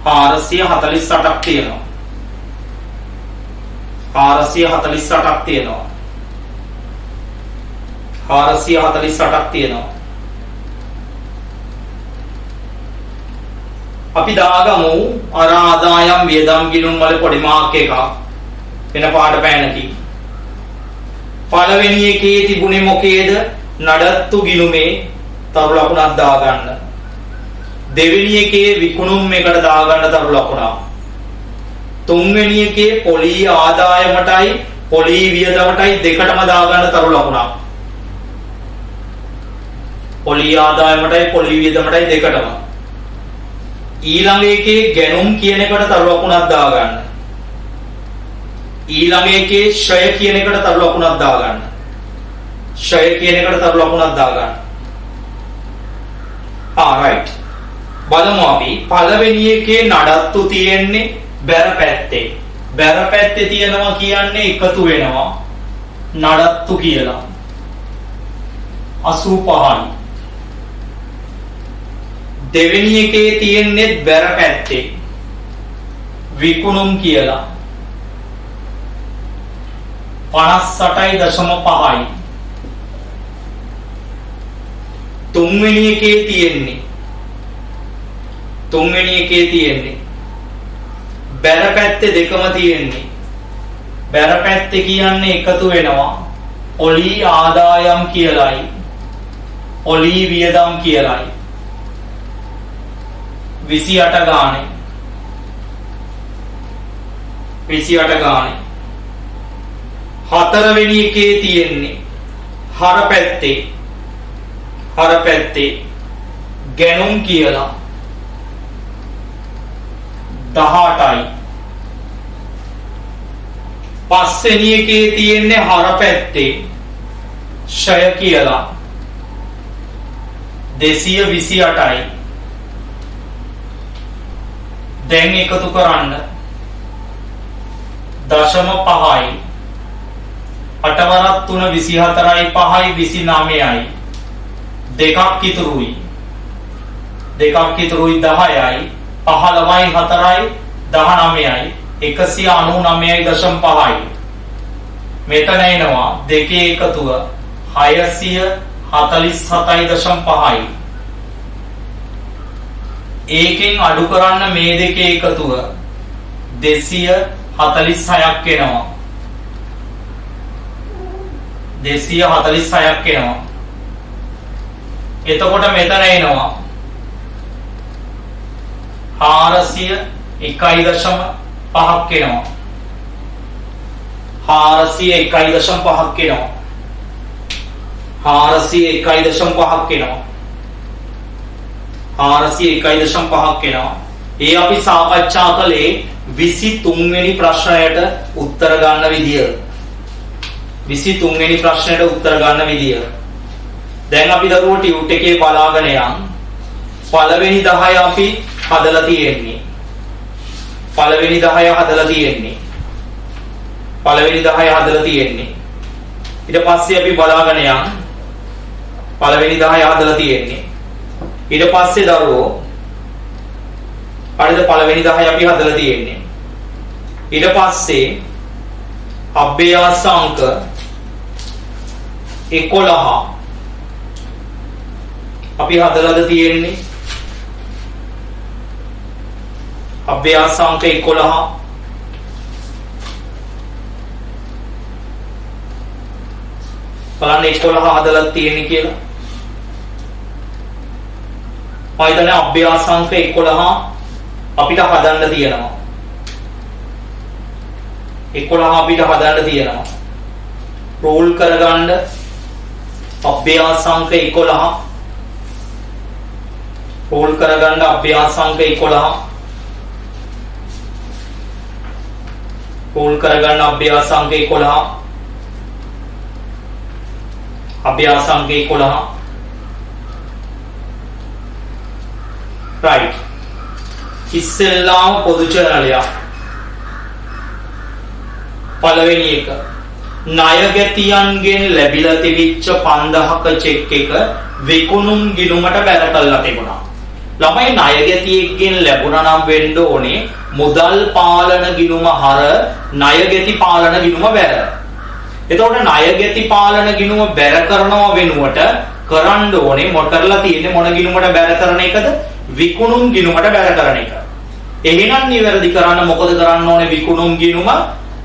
Speaker 1: 448ක් තියෙනවා. 448ක් තියෙනවා. 448ක් තියෙනවා. අපි දාගමු අර ආදායම් වියදම් ගිණුම් වල පොඩි මාක් එකක් වෙන පාට පෑනකින්. පළවෙනි එකේ තිබුණේ මොකේද? නඩත්තු ගිණුමේ තරු ලකුණක් දාගන්න. දෙවෙනි එකේ විකුණුම් එකට දාගන්න තරු ලකුණක්. තුන්වෙනි එකේ පොලී ආදායමටයි පොලී වියදමටයි දෙකටම දාගන්න තරු ලකුණක්. පොලී ආදායමටයි පොලී වියදමටයි දෙකටම. ඊළඟ එකේ ගැනුම් කියන එකට තරු ලකුණක් දාගන්න. ඊළඟ එකේ ෂය කියන එකට තරු ලකුණක් දාගන්න. ෂය කියන එකට තරු ලකුණක් දාගන්න. right. බලමු අපි පළවෙනි එකේ නඩත්තු තියෙන්නේ බැර පැත්තේ. බැර පැත්තේ තියෙනවා කියන්නේ එකතු වෙනවා නඩත්තු කියලා. 85යි. දෙවෙනි එකේ තියෙන්නේ බැර පැත්තේ විකුණුම් කියලා 58.5යි. තුන්වෙනි එකේ තියෙන්නේ බැර පැත්තේ දෙකම තියෙන්නේ. බැර පැත්තේ කියන්නේ එකතු වෙනවා ඔලී ආදායම් කියලායි ඔලී වියදම් කියලායි. 28 ගානේ 28 ගානේ. හතරවෙනි එකේ තියෙන්නේ හර පැත්තේ ගැනුම් කියලා 18යි. පස්වෙනි එකේ තියෙන්නේ හර පැත්තේ ෂය කියලා 228යි. දැන් එකතු කරන්න 0.5යි 8 වරක් 3 24යි 5යි 29යි දෙකක් ඉතුරුයි 10යි 15යි 4යි 19යි 199.5යි. මෙතන එනවා දෙකේ එකතුව 647.5යි. ඒකෙන් අඩු කරන්න මේ දෙකේ එකතුව 246ක් එනවා. 246ක් එනවා. එතකොට මෙතන එනවා 401.5ක් එනවා. 401.5ක් එනවා. 401.5ක් එනවා. 401.5ක් එනවා. ඒ අපි සාකච්ඡා කළේ 23 වෙනි ප්‍රශ්නයට උත්තර ගන්න විදිය. 23 වෙනි ප්‍රශ්නයට උත්තර ගන්න විදිය. දැන් අපි දරුවෝ ටියුට් එකේ බලාගෙන යන්. පළවෙනි 10 අපි හදලා තියෙන්නේ. පළවෙනි 10 හදලා තියෙන්නේ. ඊට පස්සේ අපි බලාගෙන යන්. පළවෙනි 10 හදලා තියෙන්නේ. ඊට පස්සේ දරුවෝ හරිද පළවෙනි 10 අපි හදලා තියෙන්නේ. ඊට පස්සේ අභ්‍යාස අංක 11 අපි හදලාද තියෙන්නේ. අභ්‍යාස අංක 11 බලන්න 11 හදලා තියෙන්නේ කියලා. මම හිතන්නේ අභ්‍යාස අංක 11 අපිට හදන්න තියෙනවා. 11 අපිට හදන්න තියෙනවා. රෝල් කරගන්න අභ්‍යාස අංක 11 රෝල් කරගන්න අභ්‍යාස අංක 11 රෝල් කරගන්න අභ්‍යාස අංක 11 අභ්‍යාස අංක 11 right. ඉස්සෙල්ලාම පොදු චැනලයක්. පළවෙනි එක ණය ගැතියන්ගෙන් ලැබිලා තිබිච්ච 5000ක චෙක් එක විකුණුම් ගිණුමට බැර කරලා තිබුණා. ළමයි ණය ගැතියෙක්ගෙන් ලැබුණා නම් වෙන්න ඕනේ මුදල් පාලන ගිණුම හර ණය ගැති පාලන ගිණුම බැර. එතකොට ණය ගැති පාලන ගිණුම බැර කරනවා වෙනුවට කරන්න ඕනේ මොකටලා තියෙන්නේ මොන ගිණුමට බැර කරන එකද? විකුණුම් ගිණුමට බැර කරන එක. එහෙනම් නිවැරදි කරන්න මොකද කරන්න ඕනේ? විකුණුම් ගිණුම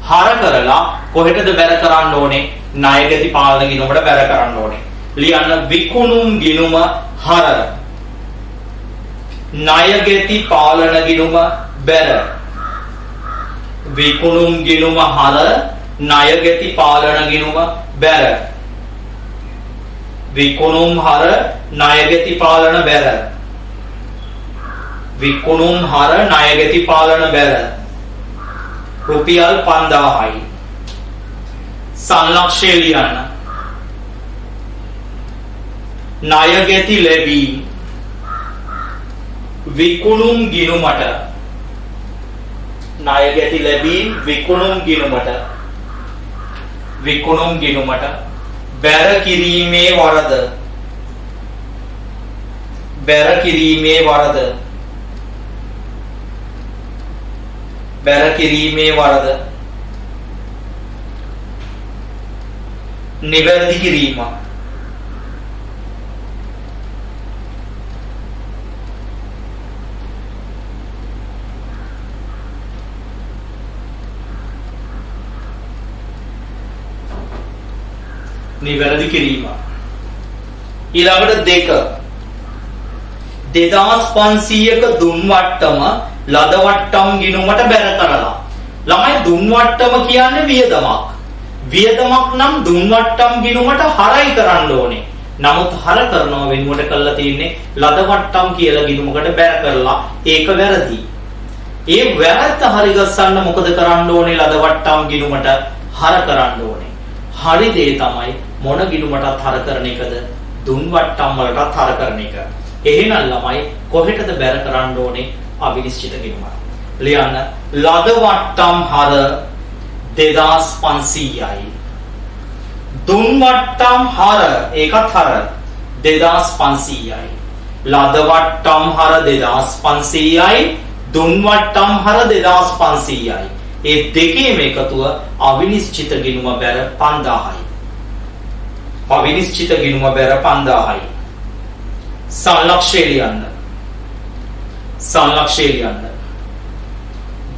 Speaker 1: හර කරලා කොහෙටද බැර කරන්න ඕනේ? ණය ගැති පාලන ගිණුමට බැර කරන්න ඕනේ. ලියන්න විකුණුම් ගිණුම හර ණය ගැති පාලන ගිණුම බැර. විකුණුම් ගිණුම හර ණය ගැති පාලන ගිණුම බැර. විකුණුම් හර ණය ගැති පාලන බැර. විකුණුම් හර ණය ගැති පාලන බැර. රුපියල් 5000යි. සංලක්ෂය ලියන්න. ණය ගැති ලැබී විකුණුම් ගිණුමට ණය ගැති ලැබී විකුණුම් ගිණුමට බැර කිරීමේ වරද නිවැරදි කිරීම. නිවැරදි කිරීම. ඊළඟට 2 2500ක දුන් වට්ටම ලද වට්ටම් ගිණුමට බැර කරලා. ළමයි දුන් වට්ටම කියන්නේ වියදමක්. වියදමක් නම් දුන් වට්ටම් ගිණුමට හරයි කරන්න ඕනේ. නමුත් හර කරනවා වෙනුවට කරලා තියෙන්නේ ලද වට්ටම් කියලා ගිණුමකට බැර කරලා. ඒක වැරදි. ඒ වැරද්ද හරි ගස්සන්න මොකද කරන්න ඕනේ? ලද වට්ටම් ගිණුමට හර කරන්න ඕනේ. හරි දේ තමයි මොන ගිණුමටත් හර කරන එකද? දුන් වට්ටම් වලටත් හර කරන එක. එහෙනම් ළමයි කොහෙටද බැර කරන්න ඕනේ? අවිනිශ්චිත ගිණුම. ලියන්න ලද වට්ටම් හර 2500යි. දුන් වට්ටම් හර ඒකත් හර 2500යි. ලද වට්ටම් හර 2500යි. දුන් වට්ටම් හර 2500යි. ඒ දෙකේම එකතුව අවිනිශ්චිත ගිණුම බැර 5000යි. අවිනිශ්චිත ගිණුම බැර 5000යි. සංලක්ෂය ලියන්න.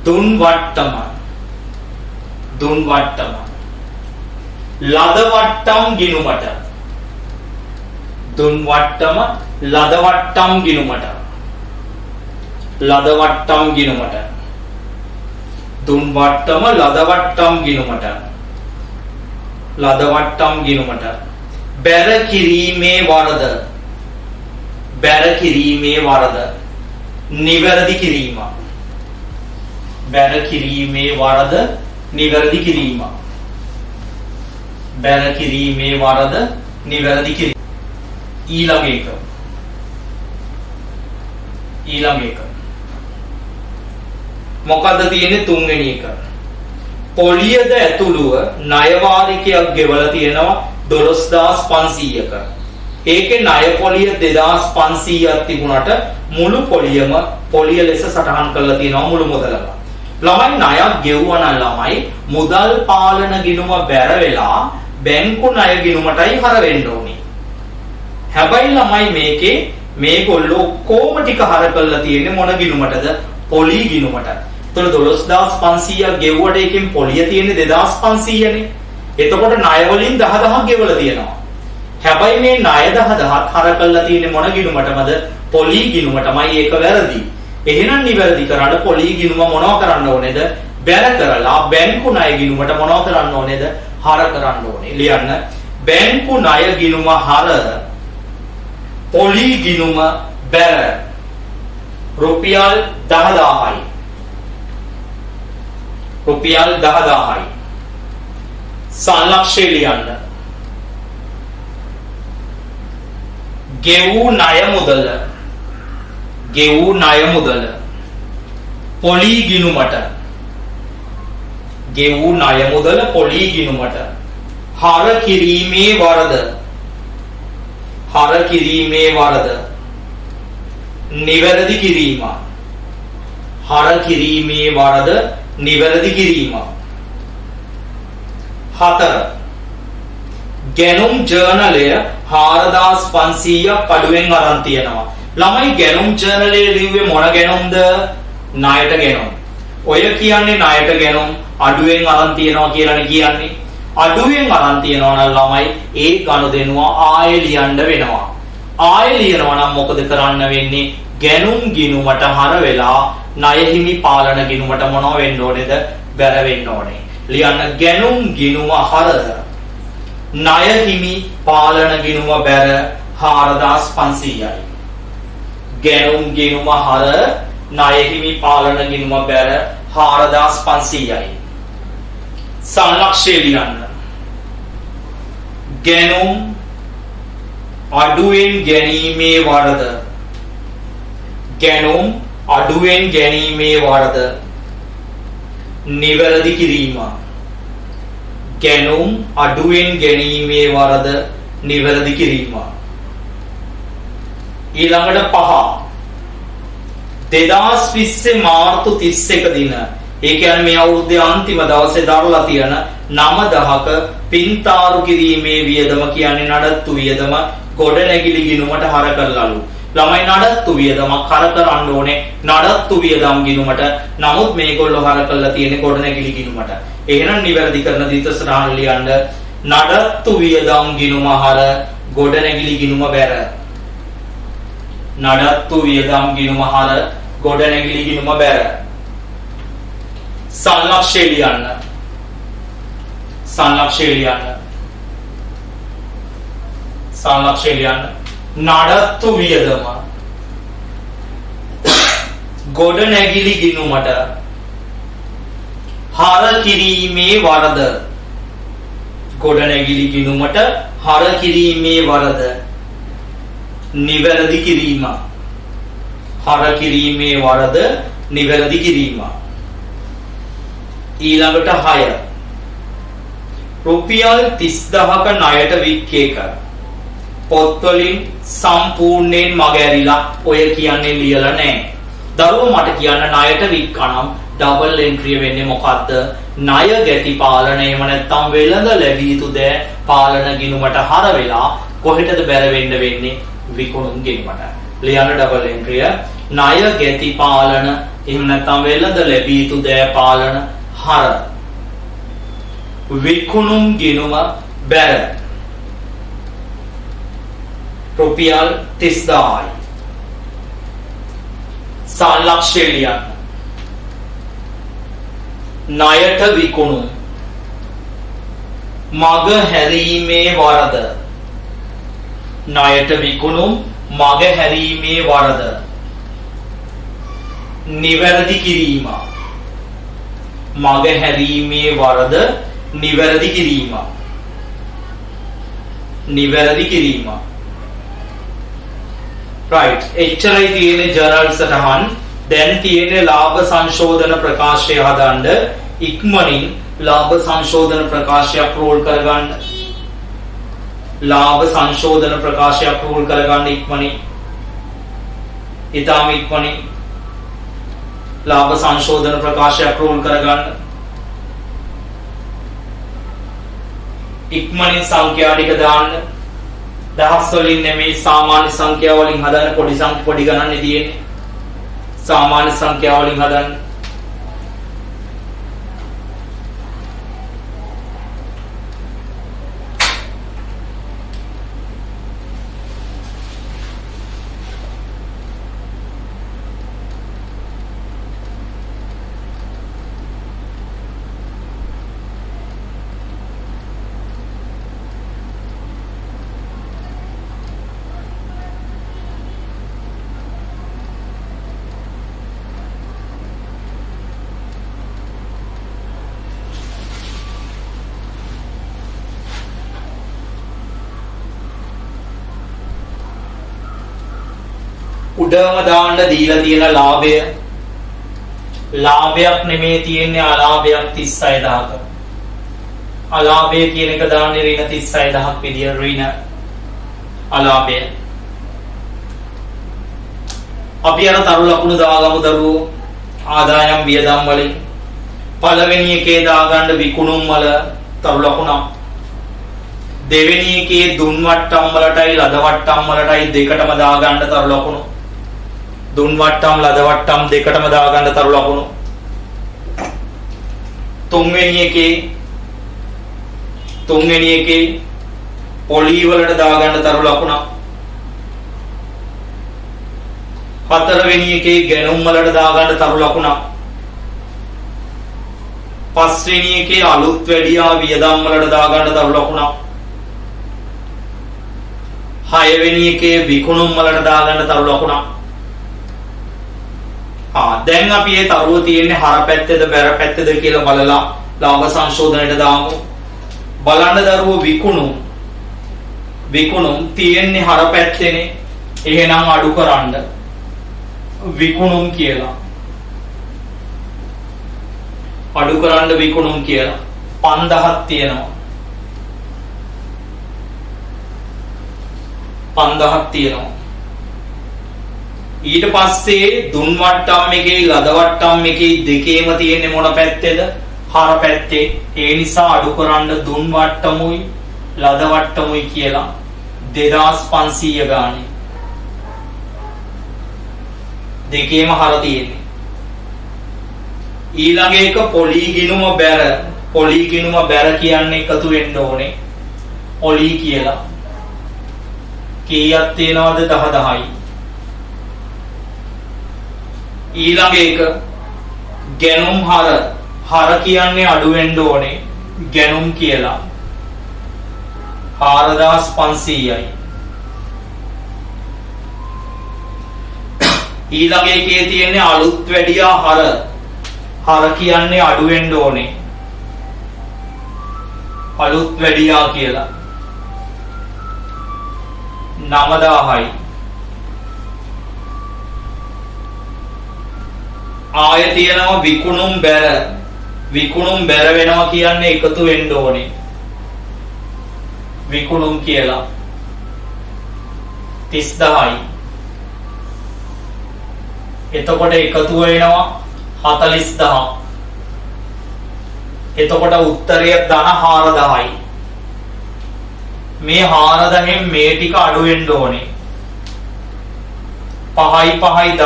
Speaker 1: දුන් වට්ටම ලද වට්ටම් ගිණුමට දුන් වට්ටම ලද වට්ටම් ගිණුමට දුන් වට්ටම ලද වට්ටම් ගිණුමට බැර කිරීමේ වරද නිවැරදි කිරීම. බැර කිරීමේ වරද නිවැරදි කිරීම. ඊළඟ එක මොකද්ද තියෙන්නේ? 3 වෙනි එක. පොලියද ඇතුළුව ණය වාරිකයක් ගෙවලා තියෙනවා 12500ක. ඒකේ ණය පොලිය 2500ක් තිබුණාට මුළු පොලිය ලෙස සටහන් කරලා තියෙනවා මුළු මුදලම. ළමයි ණයක් ගෙවුවා නම් ළමයි මුදල් පාලන ගිණුම බැර වෙලා බැංකු ණය ගිණුමටයි හර වෙන්න ඕනේ. හැබැයි ළමයි මේගොල්ලෝ ඔක්කොම ටික හර කරලා තියෙන්නේ මොන ගිණුමටද? පොලි ගිණුමට. එතකොට 12500ක් ගෙවුවට එකෙන් පොලිය තියෙන්නේ 2500නේ. එතකොට ණය වලින් 10000ක් ගෙවලා තියෙනවා. හැබැයි මේ ණය 10000ක් හර කරලා තියෙන්නේ මොන ගිණුමටමද? පොලි ගිණුමටමයි. ඒක වැරදි. එහෙනම් නිවැරදි කරන්න පොලි ගිණුම මොනව කරන්න ඕනේද? බැර කරලා බැංකු ණය ගිණුමට මොනව කරන්න ඕනේද? හර කරන්න ඕනේ. ලියන්න බැංකු ණය ගිණුම හර පොලි ගිණුම බැර රුපියල් 10000යි. සංලක්ෂය ලියන්න. ගෙවූ ණය මුදල ගෙවූ ණය මුදල. පොලී ගිණුමට. ගෙවූ ණය මුදල පොලී ගිණුමට. හර කිරීමේ වරද. හර කිරීමේ වරද. නිවැරදි කිරීම. හර කිරීමේ වරද නිවැරදි කිරීම. 4. ගැනුම් ජර්නලය 4500ක් අඩුවෙන් අරන් තියෙනවා. ළමයි ගැනුම් ජර්නලයේ ලිව්වේ මොන ගැනුම්ද? ණයට ගැනුම්. ඔය කියන්නේ ණයට ගැනුම් අඩුවෙන් අරන් තියනවා කියලානේ කියන්නේ. අඩුවෙන් අරන් තියනවා නම් ළමයි ඒ ගනුදෙනුව ආයෙ ලියන්න වෙනවා. ආයෙ ලියනවා නම් මොකද කරන්න වෙන්නේ? ගැනුම් ගිණුමට හර වෙලා ණය හිමි පාලන ගිණුමට මොනව වෙන්න ඕනේද? බැර වෙන්න ඕනේ. ලියන්න ගැනුම් ගිණුම හර ණය හිමි පාලන ගිණුම බැර 4500යි. ගැනුම් ගිණුම හර ණය හිමි පාලන ගිණුම බැර 4500යි. සංලක්ෂය ලියන්න. ගැනුම් අඩුවෙන් ගැනීමේ වරද. ගැනුම් අඩුවෙන් ගැනීමේ වරද නිවැරදි කිරීම. ගැනුම් අඩුවෙන් ගැනීමේ වරද නිවැරදි කිරීම. ඊළඟට 5. 2020 මාර්තු 31 දින, ඒ කියන්නේ මේ අවුරුද්දේ අන්තිම දවසේ දරලා තියෙන 9000ක පින්තාරු කිරීමේ වියදම කියන්නේ නඩත්තු වියදම ගොඩනැගිලි ගිණුමට හර කරලාලු. ළමයි නඩත්තු වියදමක් හර කරන්න ඕනේ නඩත්තු වියදම් ගිණුමට. නමුත් මේගොල්ලෝ හර කරලා තියෙන්නේ ගොඩනැගිලි ගිණුමට. එහෙනම් නිවැරදි කරන දීතසරහන් ලියන්න. නඩත්තු වියදම් ගිණුම හර ගොඩනැගිලි ගිණුම බැර. නඩත්තු වියදම් ගිණුම හර ගොඩනැගිලි ගිණුම බැර. සංලක්ෂය ලියන්න. සංලක්ෂය ලියන්න. සංලක්ෂය ලියන්න. නඩත්තු වියදම ගොඩනැගිලි ගිණුමට හර කිරීමේ වරද. ගොඩනැගිලි ගිණුමට හර කිරීමේ වරද නිවැරදි කිරීම. හර කිරීමේ වරද නිවැරදි කිරීම. ඊළඟට 6. රුපියල් 30000ක ණයට වික්කේක පොත්වලින් සම්පූර්ණයෙන් මග ඇරිලා ඔය කියන්නේ ලියලා නැහැ. දරුවෝ මට කියන්න ණයට වික්කනම් ඩබල් එන්ට්‍රිය වෙන්නේ මොකද්ද? ණය ගැති පාලන එහෙම නැත්නම් වෙළඳ ලැබිය යුතු දෑ පාලන ගිණුමට හර වෙලා කොහෙටද බැර වෙන්න වෙන්නේ? විකුණුම් ගිණුමට. ලියන්න ඩබල් එන්ට්‍රිය. ණය ගැති පාලන එහෙම නැත්නම් වෙළඳ ලැබිය යුතු දෑ පාලන හර විකුණුම් ගිණුම බැර රුපියල් 30000යි. සංලක්ෂය ලියන්න. ණයට විකුණුම් මග හැරීමේ වරද. ණයට විකුණුම් මග හැරීමේ වරද නිවැරදි කිරීම. මග හැරීමේ වරද නිවැරදි කිරීම. නිවැරදි කිරීම. right. එච්චරයි තියෙන්නේ ජර්නල් සටහන්. දැන් තියෙන්නේ ලාභ සංශෝධන ප්‍රකාශය හදන්න. ඉක්මනින් ලාභ සංශෝධන ප්‍රකාශයක් රෝල් කරගන්න. ලාභ සංශෝධන ප්‍රකාශයක් රෝල් කරගන්න ඉක්මනින්. ඊටාම ඉක්මනින් ලාභ සංශෝධන ප්‍රකාශයක් රෝල් කරගන්න. ඉක්මනින් සංඛ්‍යා ටික දාන්න. දහස් වලින් නෙමෙයි සාමාන්‍ය සංඛ්‍යා වලින් හදන්න. පොඩි ගණන්නේ තියෙන්නේ. සාමාන්‍ය සංඛ්‍යා වලින් හදන්න. උඩම දාන්න දීලා තියෙන ලාභය ලාභයක් නෙමේ තියෙන්නේ අලාභයක් 36000ක. අලාභය කියන එක දාන්නේ ඍණ 36000ක් විදිය ඍණ අලාභය. අපි අර තරු ලකුණු දාගමු දරුවෝ ආදායම් වියදම් වලින්. පළවෙනි එකේ දාගන්න විකුණුම් වල තරු ලකුණක්. දෙවෙනි එකේ දුන් වට්ටම් වලටයි ලද වට්ටම් වලටයි දෙකටම දාගන්න තරු ලකුණු. දුන් වට්ටම් ලද වට්ටම් දෙකටම දාගන්න තරු ලකුණු. තුන්වෙනි එකේ පොලි වලට දාගන්න තරු ලකුණක්. හතරවෙනි එකේ ගැනුම් වලට දාගන්න තරු ලකුණක්. පස්වෙනි එකේ අලුත් වැඩියා වියදම් වලට දාගන්න තරු ලකුණක්. හයවෙනි එකේ විකුණුම් වලට දාගන්න තරු ලකුණක්. දැන් අපි මේ තරුව තියෙන්නේ හර පැත්තේද බැර පැත්තේද කියලා බලලා ලාභ සංශෝධනයට දාමු. බලන්න දරුවෝ විකුණුම් තියෙන්නේ හර පැත්තේනේ. එහෙනම් අඩු කරන්න විකුණුම් කියලා. අඩු කරන්න විකුණුම් කියලා 5000ක් තියෙනවා. 5000ක් තියෙනවා. ඊට පස්සේ දුන් වට්ටම් එකේ ලද වට්ටම් එකේ දෙකේම තියෙන්නේ මොන පැත්තේද? හර පැත්තේ. ඒ නිසා අඩු කරන්න දුන් වට්ටමුයි ලද වට්ටමුයි කියලා 2500 ගානේ. දෙකේම හර තියෙන්නේ. ඊළඟ එක පොලි ගිණුම බැර කියන්නේ එකතු වෙන්න ඕනේ. පොලි කියලා. කීයක් තියනවද? 10යි. ඊළඟ එක ගැනුම් හර කියන්නේ අඩු වෙන්න ඕනේ. ගැනුම් කියලා 4500යි. ඊළඟ එකේ තියෙන්නේ අලුත් වැඩියා හර කියන්නේ අඩු වෙන්න ඕනේ. අලුත් වැඩියා කියලා 9000යි. ආය තියෙනවා විකුණුම් බැර වෙනවා කියන්නේ එකතු වෙන්න ඕනේ. විකුණුම් කියලා 30000යි. එතකොට එකතු වෙනවා 40000. එතකොට උත්තරය ධන 4000යි. මේ 4000න් මේ ටික අඩු වෙන්න ඕනේ. 5යි 10යි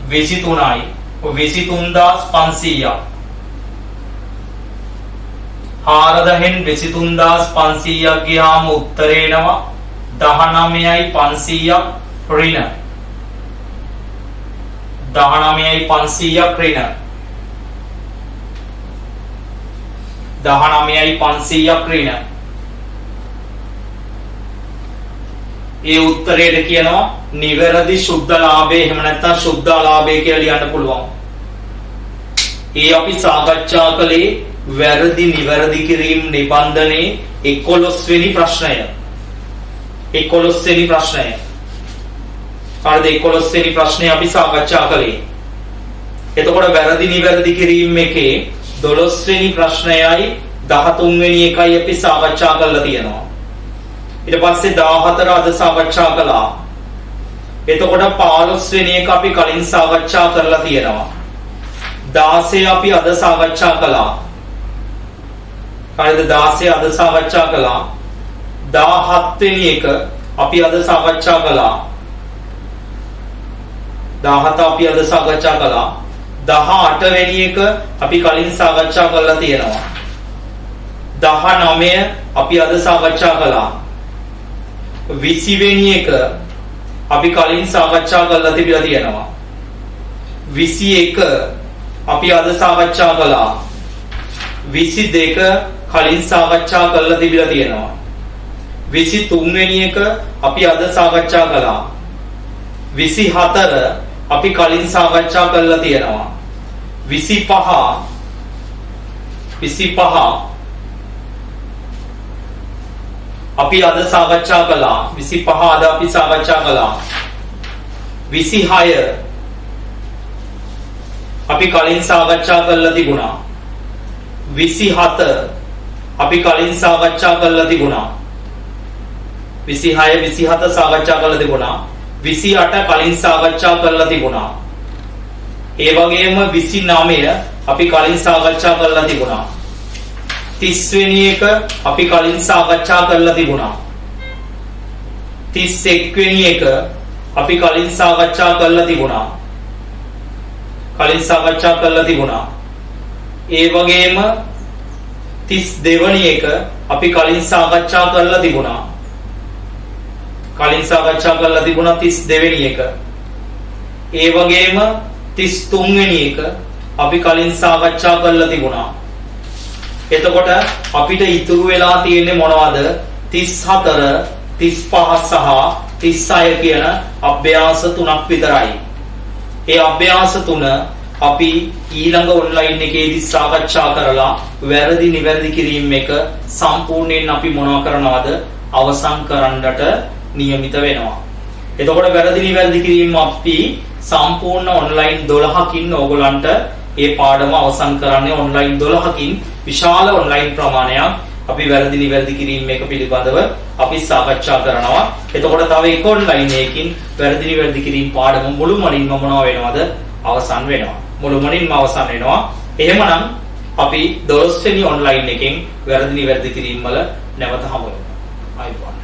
Speaker 1: 23යි 23500ක්. 4000න් 23500ක් ගියාම උත්තරේ එනවා 19500ක් ඍණ. 19500ක් ඍණ. 19500ක් ඍණ. ඒ උත්තරේට කියනවා නිවැරදි සුද්ධ ලාභය. එහෙම නැත්නම් සුද්ධ අලාභය කියලා ලියන්න පුළුවන්. ඒ අපි සාකච්ඡා කළේ වැරදි නිවැරදි කිරීම නිබන්ධනයේ 11 වෙනි ප්‍රශ්නය. 11 වෙනි ප්‍රශ්නය. හරිද? 11 වෙනි ප්‍රශ්නේ අපි සාකච්ඡා කළේ. එතකොට වැරදි නිවැරදි කිරීම එකේ 12 වෙනි ප්‍රශ්නයයි 13 වෙනි එකයි අපි සාකච්ඡා කරලා තියෙනවා. ඊට පස්සේ 14 අද සාකච්ඡා කළා. එතකොට 15 වෙනි එක අපි කලින් සාකච්ඡා කරලා තියෙනවා. 16 අපි අද සාකච්ඡා කළා. හරිද? 16 අද සාකච්ඡා කළා. 17 වෙනි එක අපි අද සාකච්ඡා කළා. 17 අපි අද සාකච්ඡා කළා. 18 වෙනි එක අපි කලින් සාකච්ඡා කරලා තියෙනවා. 19 අපි අද සාකච්ඡා කළා. 20 වෙනි එක අපි කලින් සාකච්ඡා කරලා තිබිලා තියෙනවා. 21 අපි අද සාකච්ඡා කළා. 22 කලින් සාකච්ඡා කරලා තිබිලා තියෙනවා. 23 වෙනි එක අපි අද සාකච්ඡා කළා. 24 අපි කලින් සාකච්ඡා කරලා තියෙනවා. 25 අපි අද සාකච්ඡා කළා. 25 අද අපි සාකච්ඡා කළා. 26 අපි කලින් සාකච්ඡා කරලා තිබුණා. 27 අපි කලින් සාකච්ඡා කරලා තිබුණා. 26 27 සාකච්ඡා කරලා තිබුණා. 28 කලින් සාකච්ඡා කරලා තිබුණා. ඒ වගේම 29 අපි කලින් සාකච්ඡා කරලා තිබුණා. 30 වෙනි එක අපි කලින් සාකච්ඡා කරලා තිබුණා. 31 වෙනි එක අපි කලින් සාකච්ඡා කරලා තිබුණා. කලින් සාකච්ඡා කරලා තිබුණා. ඒ වගේම 32 වෙනි එක අපි කලින් සාකච්ඡා කරලා තිබුණා. කලින් සාකච්ඡා කරලා තිබුණා 32 වෙනි එක. ඒ වගේම 33 වෙනි එක අපි කලින් සාකච්ඡා කරලා තිබුණා. එතකොට අපිට ඉතුරු වෙලා තියෙන්නේ මොනවද? 34 35 සහ 36 කියන අභ්‍යාස තුනක් විතරයි. ඒ අභ්‍යාස තුන අපි ඊළඟ ඔන්ලයින් එකේදී සාකච්ඡා කරලා වැරදි නිවැරදි කිරීම එක සම්පූර්ණයෙන් අපි මොනවා කරනවද? අවසන් කරන්නට නියමිත වෙනවා. එතකොට වැරදි නිවැරදි කිරීම අපි සම්පූර්ණ ඔන්ලයින් 12කින් ඕගොල්ලන්ට ඒ පාඩම අවසන් කරන්නේ ඔන්ලයින් 12කින් විශාල ඔන්ලයින් ප්‍රමාණයක් අපි වැරදි නිවැරදි කිරීම එක පිළිබඳව අපි සාකච්ඡා කරනවා. එතකොට තව එක ඔන්ලයින් එකකින් වැරදි නිවැරදි කිරීම පාඩම මුළුමනින්ම මොනවා වෙනවද? අවසන් වෙනවා. මුළුමනින්ම අවසන් වෙනවා. එහෙමනම් අපි 12 වෙනි ඔන්ලයින් එකෙන් වැරදි නිවැරදි කිරීම වල නැවත හමු වෙනවා. ආයිබෝන්.